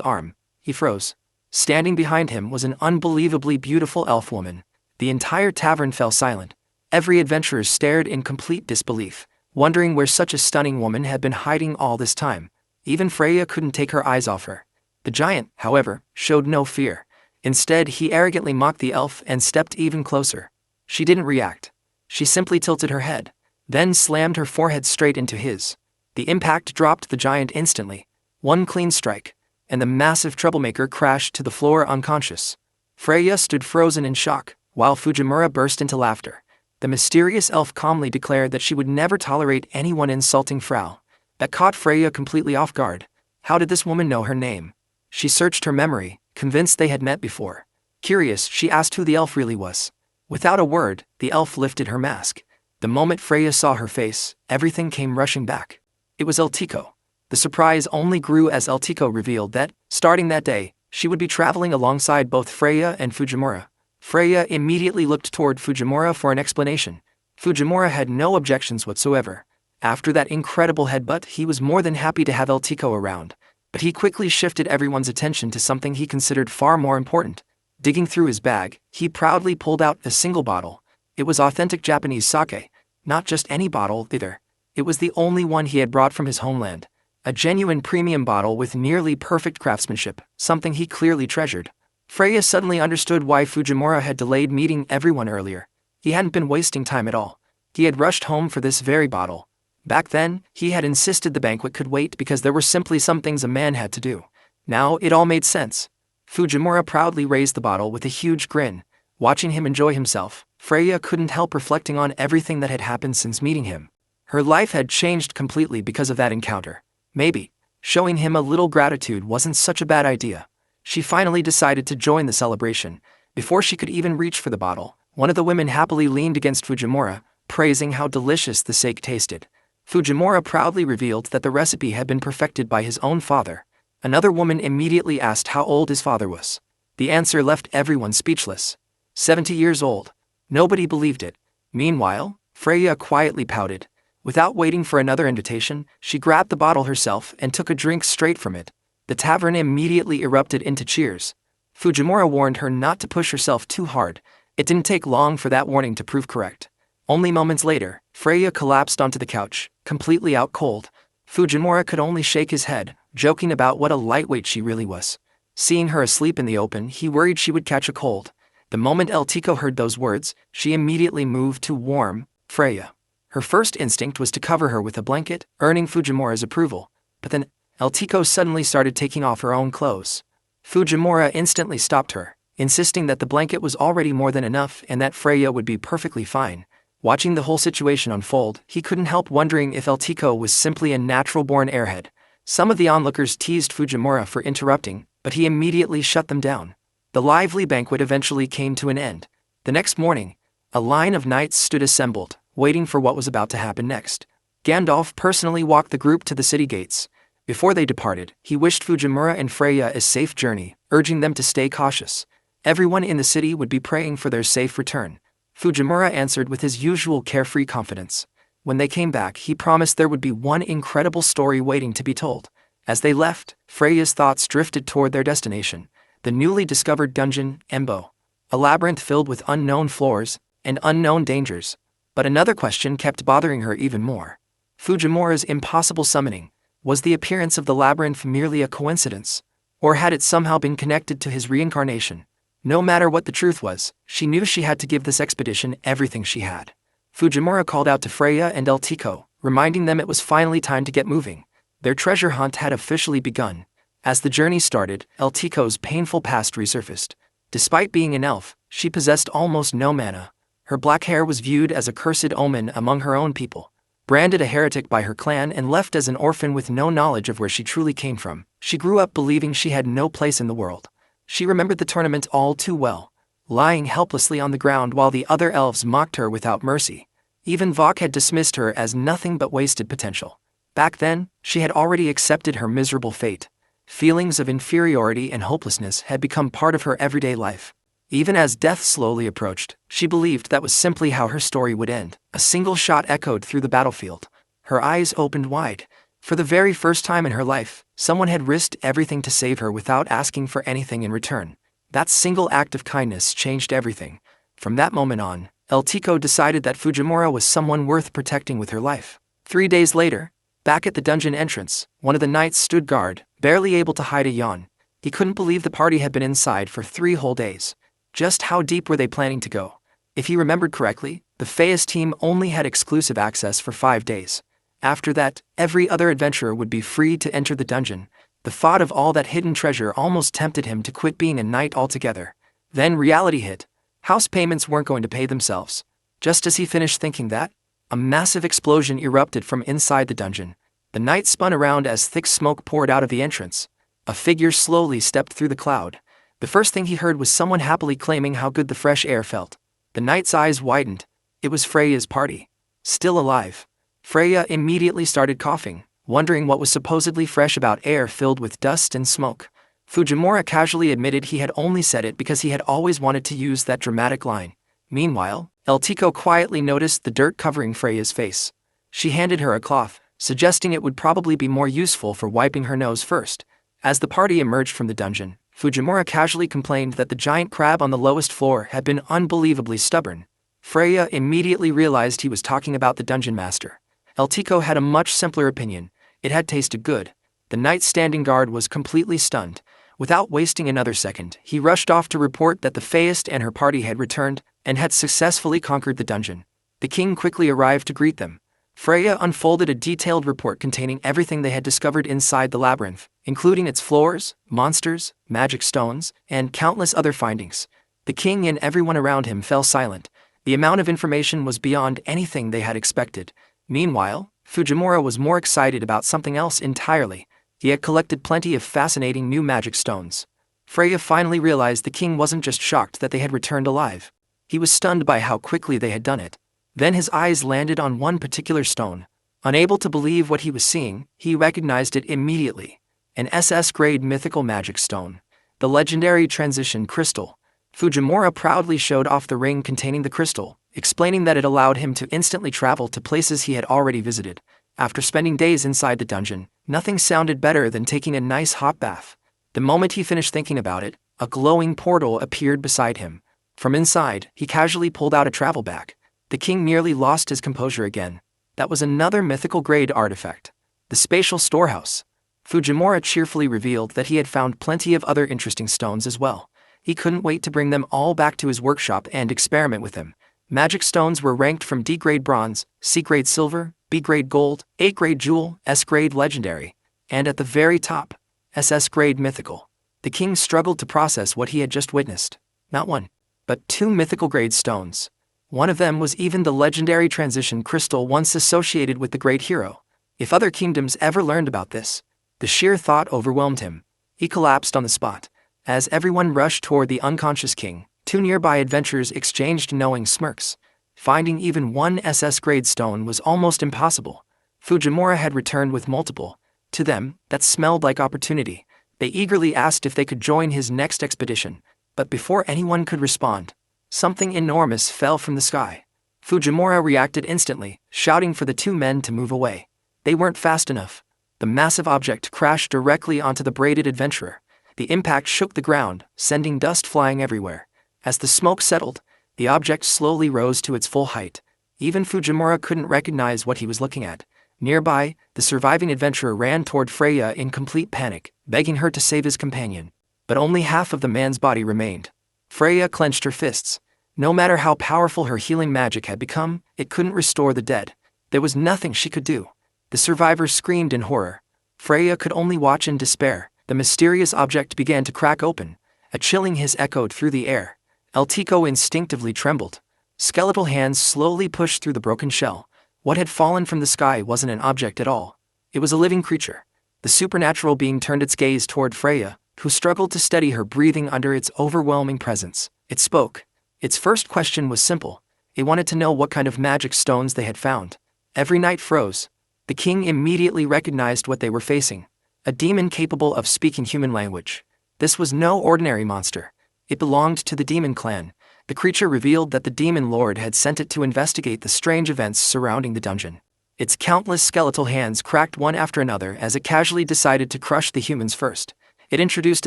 arm. He froze. Standing behind him was an unbelievably beautiful elf woman. The entire tavern fell silent. Every adventurer stared in complete disbelief, wondering where such a stunning woman had been hiding all this time. Even Freya couldn't take her eyes off her. The giant, however, showed no fear. Instead, he arrogantly mocked the elf and stepped even closer. She didn't react. She simply tilted her head, then slammed her forehead straight into his. The impact dropped the giant instantly. One clean strike, and the massive troublemaker crashed to the floor unconscious. Freya stood frozen in shock, while Fujimura burst into laughter. The mysterious elf calmly declared that she would never tolerate anyone insulting Frau. That caught Freya completely off guard. How did this woman know her name? She searched her memory, convinced they had met before. Curious, she asked who the elf really was. Without a word, the elf lifted her mask. The moment Freya saw her face, everything came rushing back. It was Eltiko. The surprise only grew as Eltiko revealed that, starting that day, she would be traveling alongside both Freya and Fujimura. Freya immediately looked toward Fujimura for an explanation. Fujimura had no objections whatsoever. After that incredible headbutt, he was more than happy to have Eltiko around. But he quickly shifted everyone's attention to something he considered far more important. Digging through his bag, he proudly pulled out a single bottle. It was authentic Japanese sake. Not just any bottle, either. It was the only one he had brought from his homeland. A genuine premium bottle with nearly perfect craftsmanship, something he clearly treasured. Freya suddenly understood why Fujimura had delayed meeting everyone earlier. He hadn't been wasting time at all. He had rushed home for this very bottle. Back then, he had insisted the banquet could wait because there were simply some things a man had to do. Now, it all made sense. Fujimura proudly raised the bottle with a huge grin. Watching him enjoy himself, Freya couldn't help reflecting on everything that had happened since meeting him. Her life had changed completely because of that encounter. Maybe showing him a little gratitude wasn't such a bad idea. She finally decided to join the celebration. Before she could even reach for the bottle, one of the women happily leaned against Fujimura, praising how delicious the sake tasted. Fujimura proudly revealed that the recipe had been perfected by his own father. Another woman immediately asked how old his father was. The answer left everyone speechless. 70 years old. Nobody believed it. Meanwhile, Freya quietly pouted. Without waiting for another invitation, she grabbed the bottle herself and took a drink straight from it. The tavern immediately erupted into cheers. Fujimura warned her not to push herself too hard. It didn't take long for that warning to prove correct. Only moments later, Freya collapsed onto the couch, completely out cold. Fujimura could only shake his head, joking about what a lightweight she really was. Seeing her asleep in the open, he worried she would catch a cold. The moment Eltiko heard those words, she immediately moved to warm Freya. Her first instinct was to cover her with a blanket, earning Fujimura's approval. But then, Eltiko suddenly started taking off her own clothes. Fujimura instantly stopped her, insisting that the blanket was already more than enough and that Freya would be perfectly fine. Watching the whole situation unfold, he couldn't help wondering if Eltiko was simply a natural-born airhead. Some of the onlookers teased Fujimura for interrupting, but he immediately shut them down. The lively banquet eventually came to an end. The next morning, a line of knights stood assembled, waiting for what was about to happen next. Gandalf personally walked the group to the city gates. Before they departed, he wished Fujimura and Freya a safe journey, urging them to stay cautious. Everyone in the city would be praying for their safe return. Fujimura answered with his usual carefree confidence. When they came back, he promised there would be one incredible story waiting to be told. As they left, Freya's thoughts drifted toward their destination, the newly discovered dungeon, Embo. A labyrinth filled with unknown floors and unknown dangers. But another question kept bothering her even more. Fujimura's impossible summoning. Was the appearance of the labyrinth merely a coincidence? Or had it somehow been connected to his reincarnation? No matter what the truth was, she knew she had to give this expedition everything she had. Fujimura called out to Freya and Eltiko, reminding them it was finally time to get moving. Their treasure hunt had officially begun. As the journey started, Eltiko's painful past resurfaced. Despite being an elf, she possessed almost no mana. Her black hair was viewed as a cursed omen among her own people. Branded a heretic by her clan and left as an orphan with no knowledge of where she truly came from, she grew up believing she had no place in the world. She remembered the tournament all too well, lying helplessly on the ground while the other elves mocked her without mercy. Even Vok had dismissed her as nothing but wasted potential. Back then, she had already accepted her miserable fate. Feelings of inferiority and hopelessness had become part of her everyday life. Even as death slowly approached, she believed that was simply how her story would end. A single shot echoed through the battlefield. Her eyes opened wide. For the very first time in her life, someone had risked everything to save her without asking for anything in return. That single act of kindness changed everything. From that moment on, Isekai'd decided that Fujimura was someone worth protecting with her life. 3 days later, back at the dungeon entrance, one of the knights stood guard, barely able to hide a yawn. He couldn't believe the party had been inside for 3 whole days. Just how deep were they planning to go? If he remembered correctly, the Feist team only had exclusive access for 5 days. After that, every other adventurer would be free to enter the dungeon. The thought of all that hidden treasure almost tempted him to quit being a knight altogether. Then reality hit. House payments weren't going to pay themselves. Just as he finished thinking that, a massive explosion erupted from inside the dungeon. The knight spun around as thick smoke poured out of the entrance. A figure slowly stepped through the cloud. The first thing he heard was someone happily claiming how good the fresh air felt. The knight's eyes widened. It was Freya's party. Still alive. Freya immediately started coughing, wondering what was supposedly fresh about air filled with dust and smoke. Fujimura casually admitted he had only said it because he had always wanted to use that dramatic line. Meanwhile, Isekai'd quietly noticed the dirt covering Freya's face. She handed her a cloth, suggesting it would probably be more useful for wiping her nose first. As the party emerged from the dungeon, Fujimura casually complained that the giant crab on the lowest floor had been unbelievably stubborn. Freya immediately realized he was talking about the dungeon master. Isekai'd had a much simpler opinion. It had tasted good. The knight standing guard was completely stunned. Without wasting another second, he rushed off to report that the Feist and her party had returned and had successfully conquered the dungeon. The king quickly arrived to greet them. Freya unfolded a detailed report containing everything they had discovered inside the labyrinth, including its floors, monsters, magic stones, and countless other findings. The king and everyone around him fell silent. The amount of information was beyond anything they had expected. Meanwhile, Fujimura was more excited about something else entirely. He had collected plenty of fascinating new magic stones. Freya finally realized the king wasn't just shocked that they had returned alive. He was stunned by how quickly they had done it. Then his eyes landed on one particular stone. Unable to believe what he was seeing, he recognized it immediately. An SS-grade mythical magic stone. The legendary transition crystal. Fujimura proudly showed off the ring containing the crystal, explaining that it allowed him to instantly travel to places he had already visited. After spending days inside the dungeon, nothing sounded better than taking a nice hot bath. The moment he finished thinking about it, a glowing portal appeared beside him. From inside, he casually pulled out a travel bag. The king nearly lost his composure again. That was another mythical-grade artifact. The spatial storehouse. Fujimura cheerfully revealed that he had found plenty of other interesting stones as well. He couldn't wait to bring them all back to his workshop and experiment with them. Magic stones were ranked from D-grade bronze, C-grade silver, B-grade gold, A-grade jewel, S-grade legendary, and at the very top, SS-grade mythical. The king struggled to process what he had just witnessed. Not one, but 2 mythical-grade stones. One of them was even the legendary transition crystal once associated with the great hero. If other kingdoms ever learned about this, the sheer thought overwhelmed him. He collapsed on the spot. As everyone rushed toward the unconscious king, 2 nearby adventurers exchanged knowing smirks. Finding even one SS-grade stone was almost impossible. Fujimura had returned with multiple. To them, that smelled like opportunity. They eagerly asked if they could join his next expedition. But before anyone could respond, something enormous fell from the sky. Fujimura reacted instantly, shouting for the 2 men to move away. They weren't fast enough. The massive object crashed directly onto the braided adventurer. The impact shook the ground, sending dust flying everywhere. As the smoke settled, the object slowly rose to its full height. Even Fujimura couldn't recognize what he was looking at. Nearby, the surviving adventurer ran toward Freya in complete panic, begging her to save his companion. But only half of the man's body remained. Freya clenched her fists. No matter how powerful her healing magic had become, it couldn't restore the dead. There was nothing she could do. The survivors screamed in horror. Freya could only watch in despair. The mysterious object began to crack open. A chilling hiss echoed through the air. Isekai'd instinctively trembled. Skeletal hands slowly pushed through the broken shell. What had fallen from the sky wasn't an object at all. It was a living creature. The supernatural being turned its gaze toward Freya, who struggled to steady her breathing under its overwhelming presence. It spoke. Its first question was simple. It wanted to know what kind of magic stones they had found. Every knight froze. The king immediately recognized what they were facing. A demon capable of speaking human language. This was no ordinary monster. It belonged to the demon clan. The creature revealed that the demon lord had sent it to investigate the strange events surrounding the dungeon. Its countless skeletal hands cracked one after another as it casually decided to crush the humans first. It introduced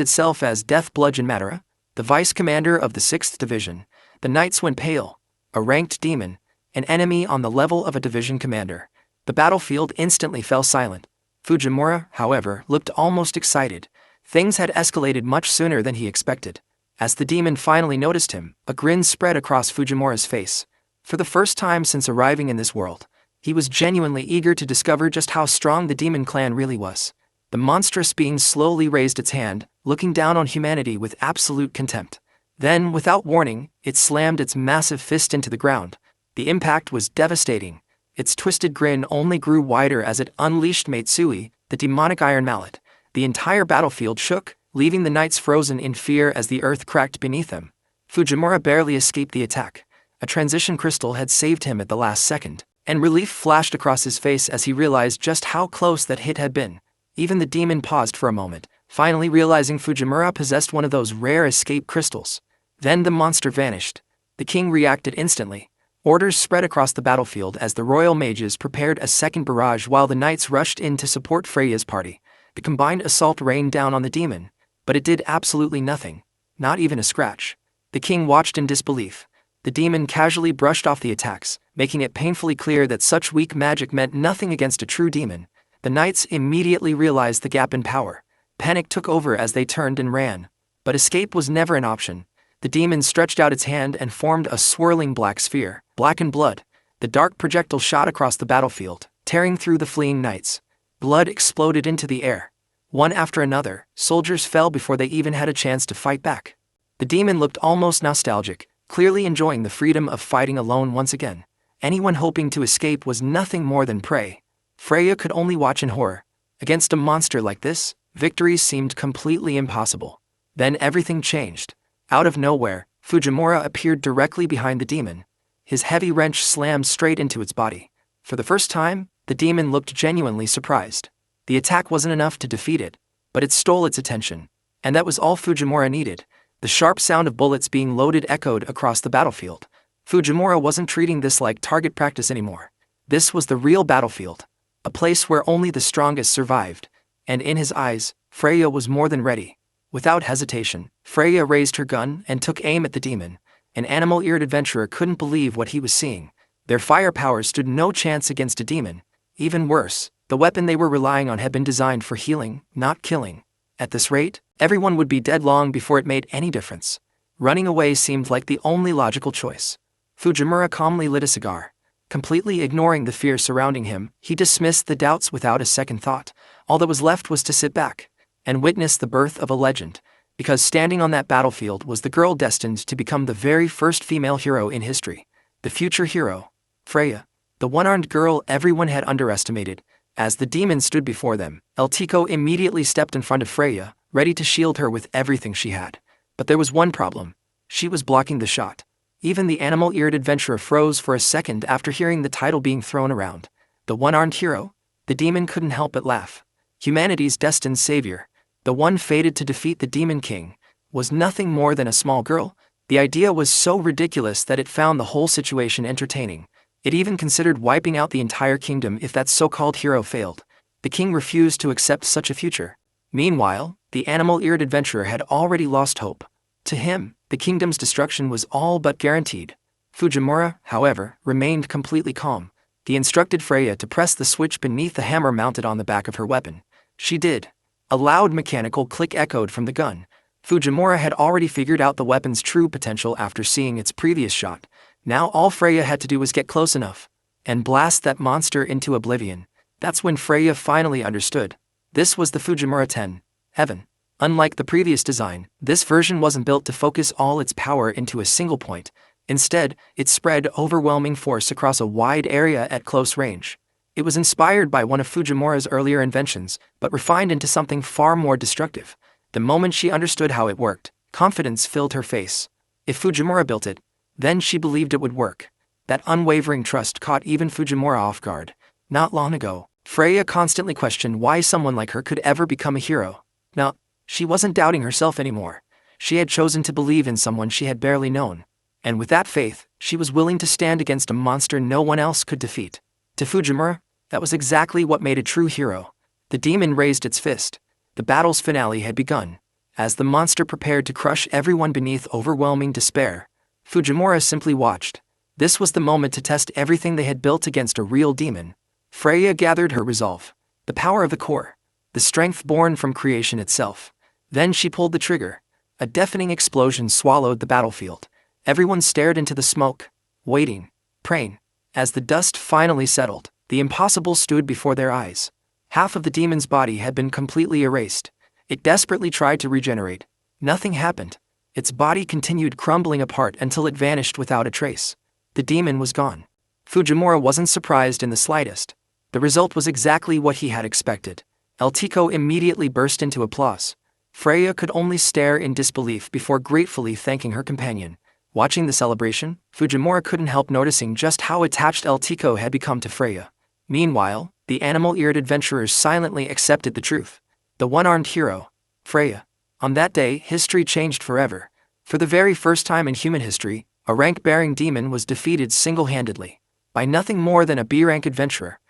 itself as Death Bludgeon Matara, the vice commander of the 6th Division. The knights went pale. A ranked demon, an enemy on the level of a division commander. The battlefield instantly fell silent. Fujimura, however, looked almost excited. Things had escalated much sooner than he expected. As the demon finally noticed him, a grin spread across Fujimura's face. For the first time since arriving in this world, he was genuinely eager to discover just how strong the demon clan really was. The monstrous being slowly raised its hand, looking down on humanity with absolute contempt. Then, without warning, it slammed its massive fist into the ground. The impact was devastating. Its twisted grin only grew wider as it unleashed Matsui, the demonic iron mallet. The entire battlefield shook, leaving the knights frozen in fear as the earth cracked beneath them. Fujimura barely escaped the attack. A transition crystal had saved him at the last second, and relief flashed across his face as he realized just how close that hit had been. Even the demon paused for a moment, finally realizing Fujimura possessed one of those rare escape crystals. Then the monster vanished. The king reacted instantly. Orders spread across the battlefield as the royal mages prepared a second barrage while the knights rushed in to support Freya's party. The combined assault rained down on the demon, but it did absolutely nothing, not even a scratch. The king watched in disbelief. The demon casually brushed off the attacks, making it painfully clear that such weak magic meant nothing against a true demon. The knights immediately realized the gap in power. Panic took over as they turned and ran. But escape was never an option. The demon stretched out its hand and formed a swirling black sphere, black in blood. The dark projectile shot across the battlefield, tearing through the fleeing knights. Blood exploded into the air. One after another, soldiers fell before they even had a chance to fight back. The demon looked almost nostalgic, clearly enjoying the freedom of fighting alone once again. Anyone hoping to escape was nothing more than prey. Freya could only watch in horror. Against a monster like this, victories seemed completely impossible. Then everything changed. Out of nowhere, Fujimura appeared directly behind the demon. His heavy wrench slammed straight into its body. For the first time, the demon looked genuinely surprised. The attack wasn't enough to defeat it, but it stole its attention. And that was all Fujimura needed. The sharp sound of bullets being loaded echoed across the battlefield. Fujimura wasn't treating this like target practice anymore. This was the real battlefield. A place where only the strongest survived. And in his eyes, Freya was more than ready. Without hesitation, Freya raised her gun and took aim at the demon. An animal-eared adventurer couldn't believe what he was seeing. Their firepower stood no chance against a demon. Even worse, the weapon they were relying on had been designed for healing, not killing. At this rate, everyone would be dead long before it made any difference. Running away seemed like the only logical choice. Fujimura calmly lit a cigar. Completely ignoring the fear surrounding him, he dismissed the doubts without a second thought. All that was left was to sit back and witness the birth of a legend, because standing on that battlefield was the girl destined to become the very first female hero in history. The future hero, Freya, the one-armed girl everyone had underestimated. As the demon stood before them, El Tico immediately stepped in front of Freya, ready to shield her with everything she had. But there was one problem. She was blocking the shot. Even the animal-eared adventurer froze for a second after hearing the title being thrown around. The one-armed hero? The demon couldn't help but laugh. Humanity's destined savior, the one fated to defeat the Demon King, was nothing more than a small girl. The idea was so ridiculous that it found the whole situation entertaining. It even considered wiping out the entire kingdom if that so-called hero failed. The king refused to accept such a future. Meanwhile, the animal-eared adventurer had already lost hope. To him, the kingdom's destruction was all but guaranteed. Fujimura, however, remained completely calm. He instructed Freya to press the switch beneath the hammer mounted on the back of her weapon. She did. A loud mechanical click echoed from the gun. Fujimura had already figured out the weapon's true potential after seeing its previous shot. Now all Freya had to do was get close enough and blast that monster into oblivion. That's when Freya finally understood. This was the Fujimura 10, Heaven. Unlike the previous design, this version wasn't built to focus all its power into a single point. Instead, it spread overwhelming force across a wide area at close range. It was inspired by one of Fujimura's earlier inventions, but refined into something far more destructive. The moment she understood how it worked, confidence filled her face. If Fujimura built it, then she believed it would work. That unwavering trust caught even Fujimura off guard. Not long ago, Freya constantly questioned why someone like her could ever become a hero. Now, she wasn't doubting herself anymore. She had chosen to believe in someone she had barely known. And with that faith, she was willing to stand against a monster no one else could defeat. To Fujimura, that was exactly what made a true hero. The demon raised its fist. The battle's finale had begun. As the monster prepared to crush everyone beneath overwhelming despair, Fujimura simply watched. This was the moment to test everything they had built against a real demon. Freya gathered her resolve, the power of the core, the strength born from creation itself. Then she pulled the trigger. A deafening explosion swallowed the battlefield. Everyone stared into the smoke, waiting, praying. As the dust finally settled, the impossible stood before their eyes. Half of the demon's body had been completely erased. It desperately tried to regenerate. Nothing happened. Its body continued crumbling apart until it vanished without a trace. The demon was gone. Fujimura wasn't surprised in the slightest. The result was exactly what he had expected. El Tico immediately burst into applause. Freya could only stare in disbelief before gratefully thanking her companion. Watching the celebration, Fujimura couldn't help noticing just how attached El Tico had become to Freya. Meanwhile, the animal-eared adventurers silently accepted the truth. The one-armed hero, Freya. On that day, history changed forever. For the very first time in human history, a rank-bearing demon was defeated single-handedly by nothing more than a B-rank adventurer.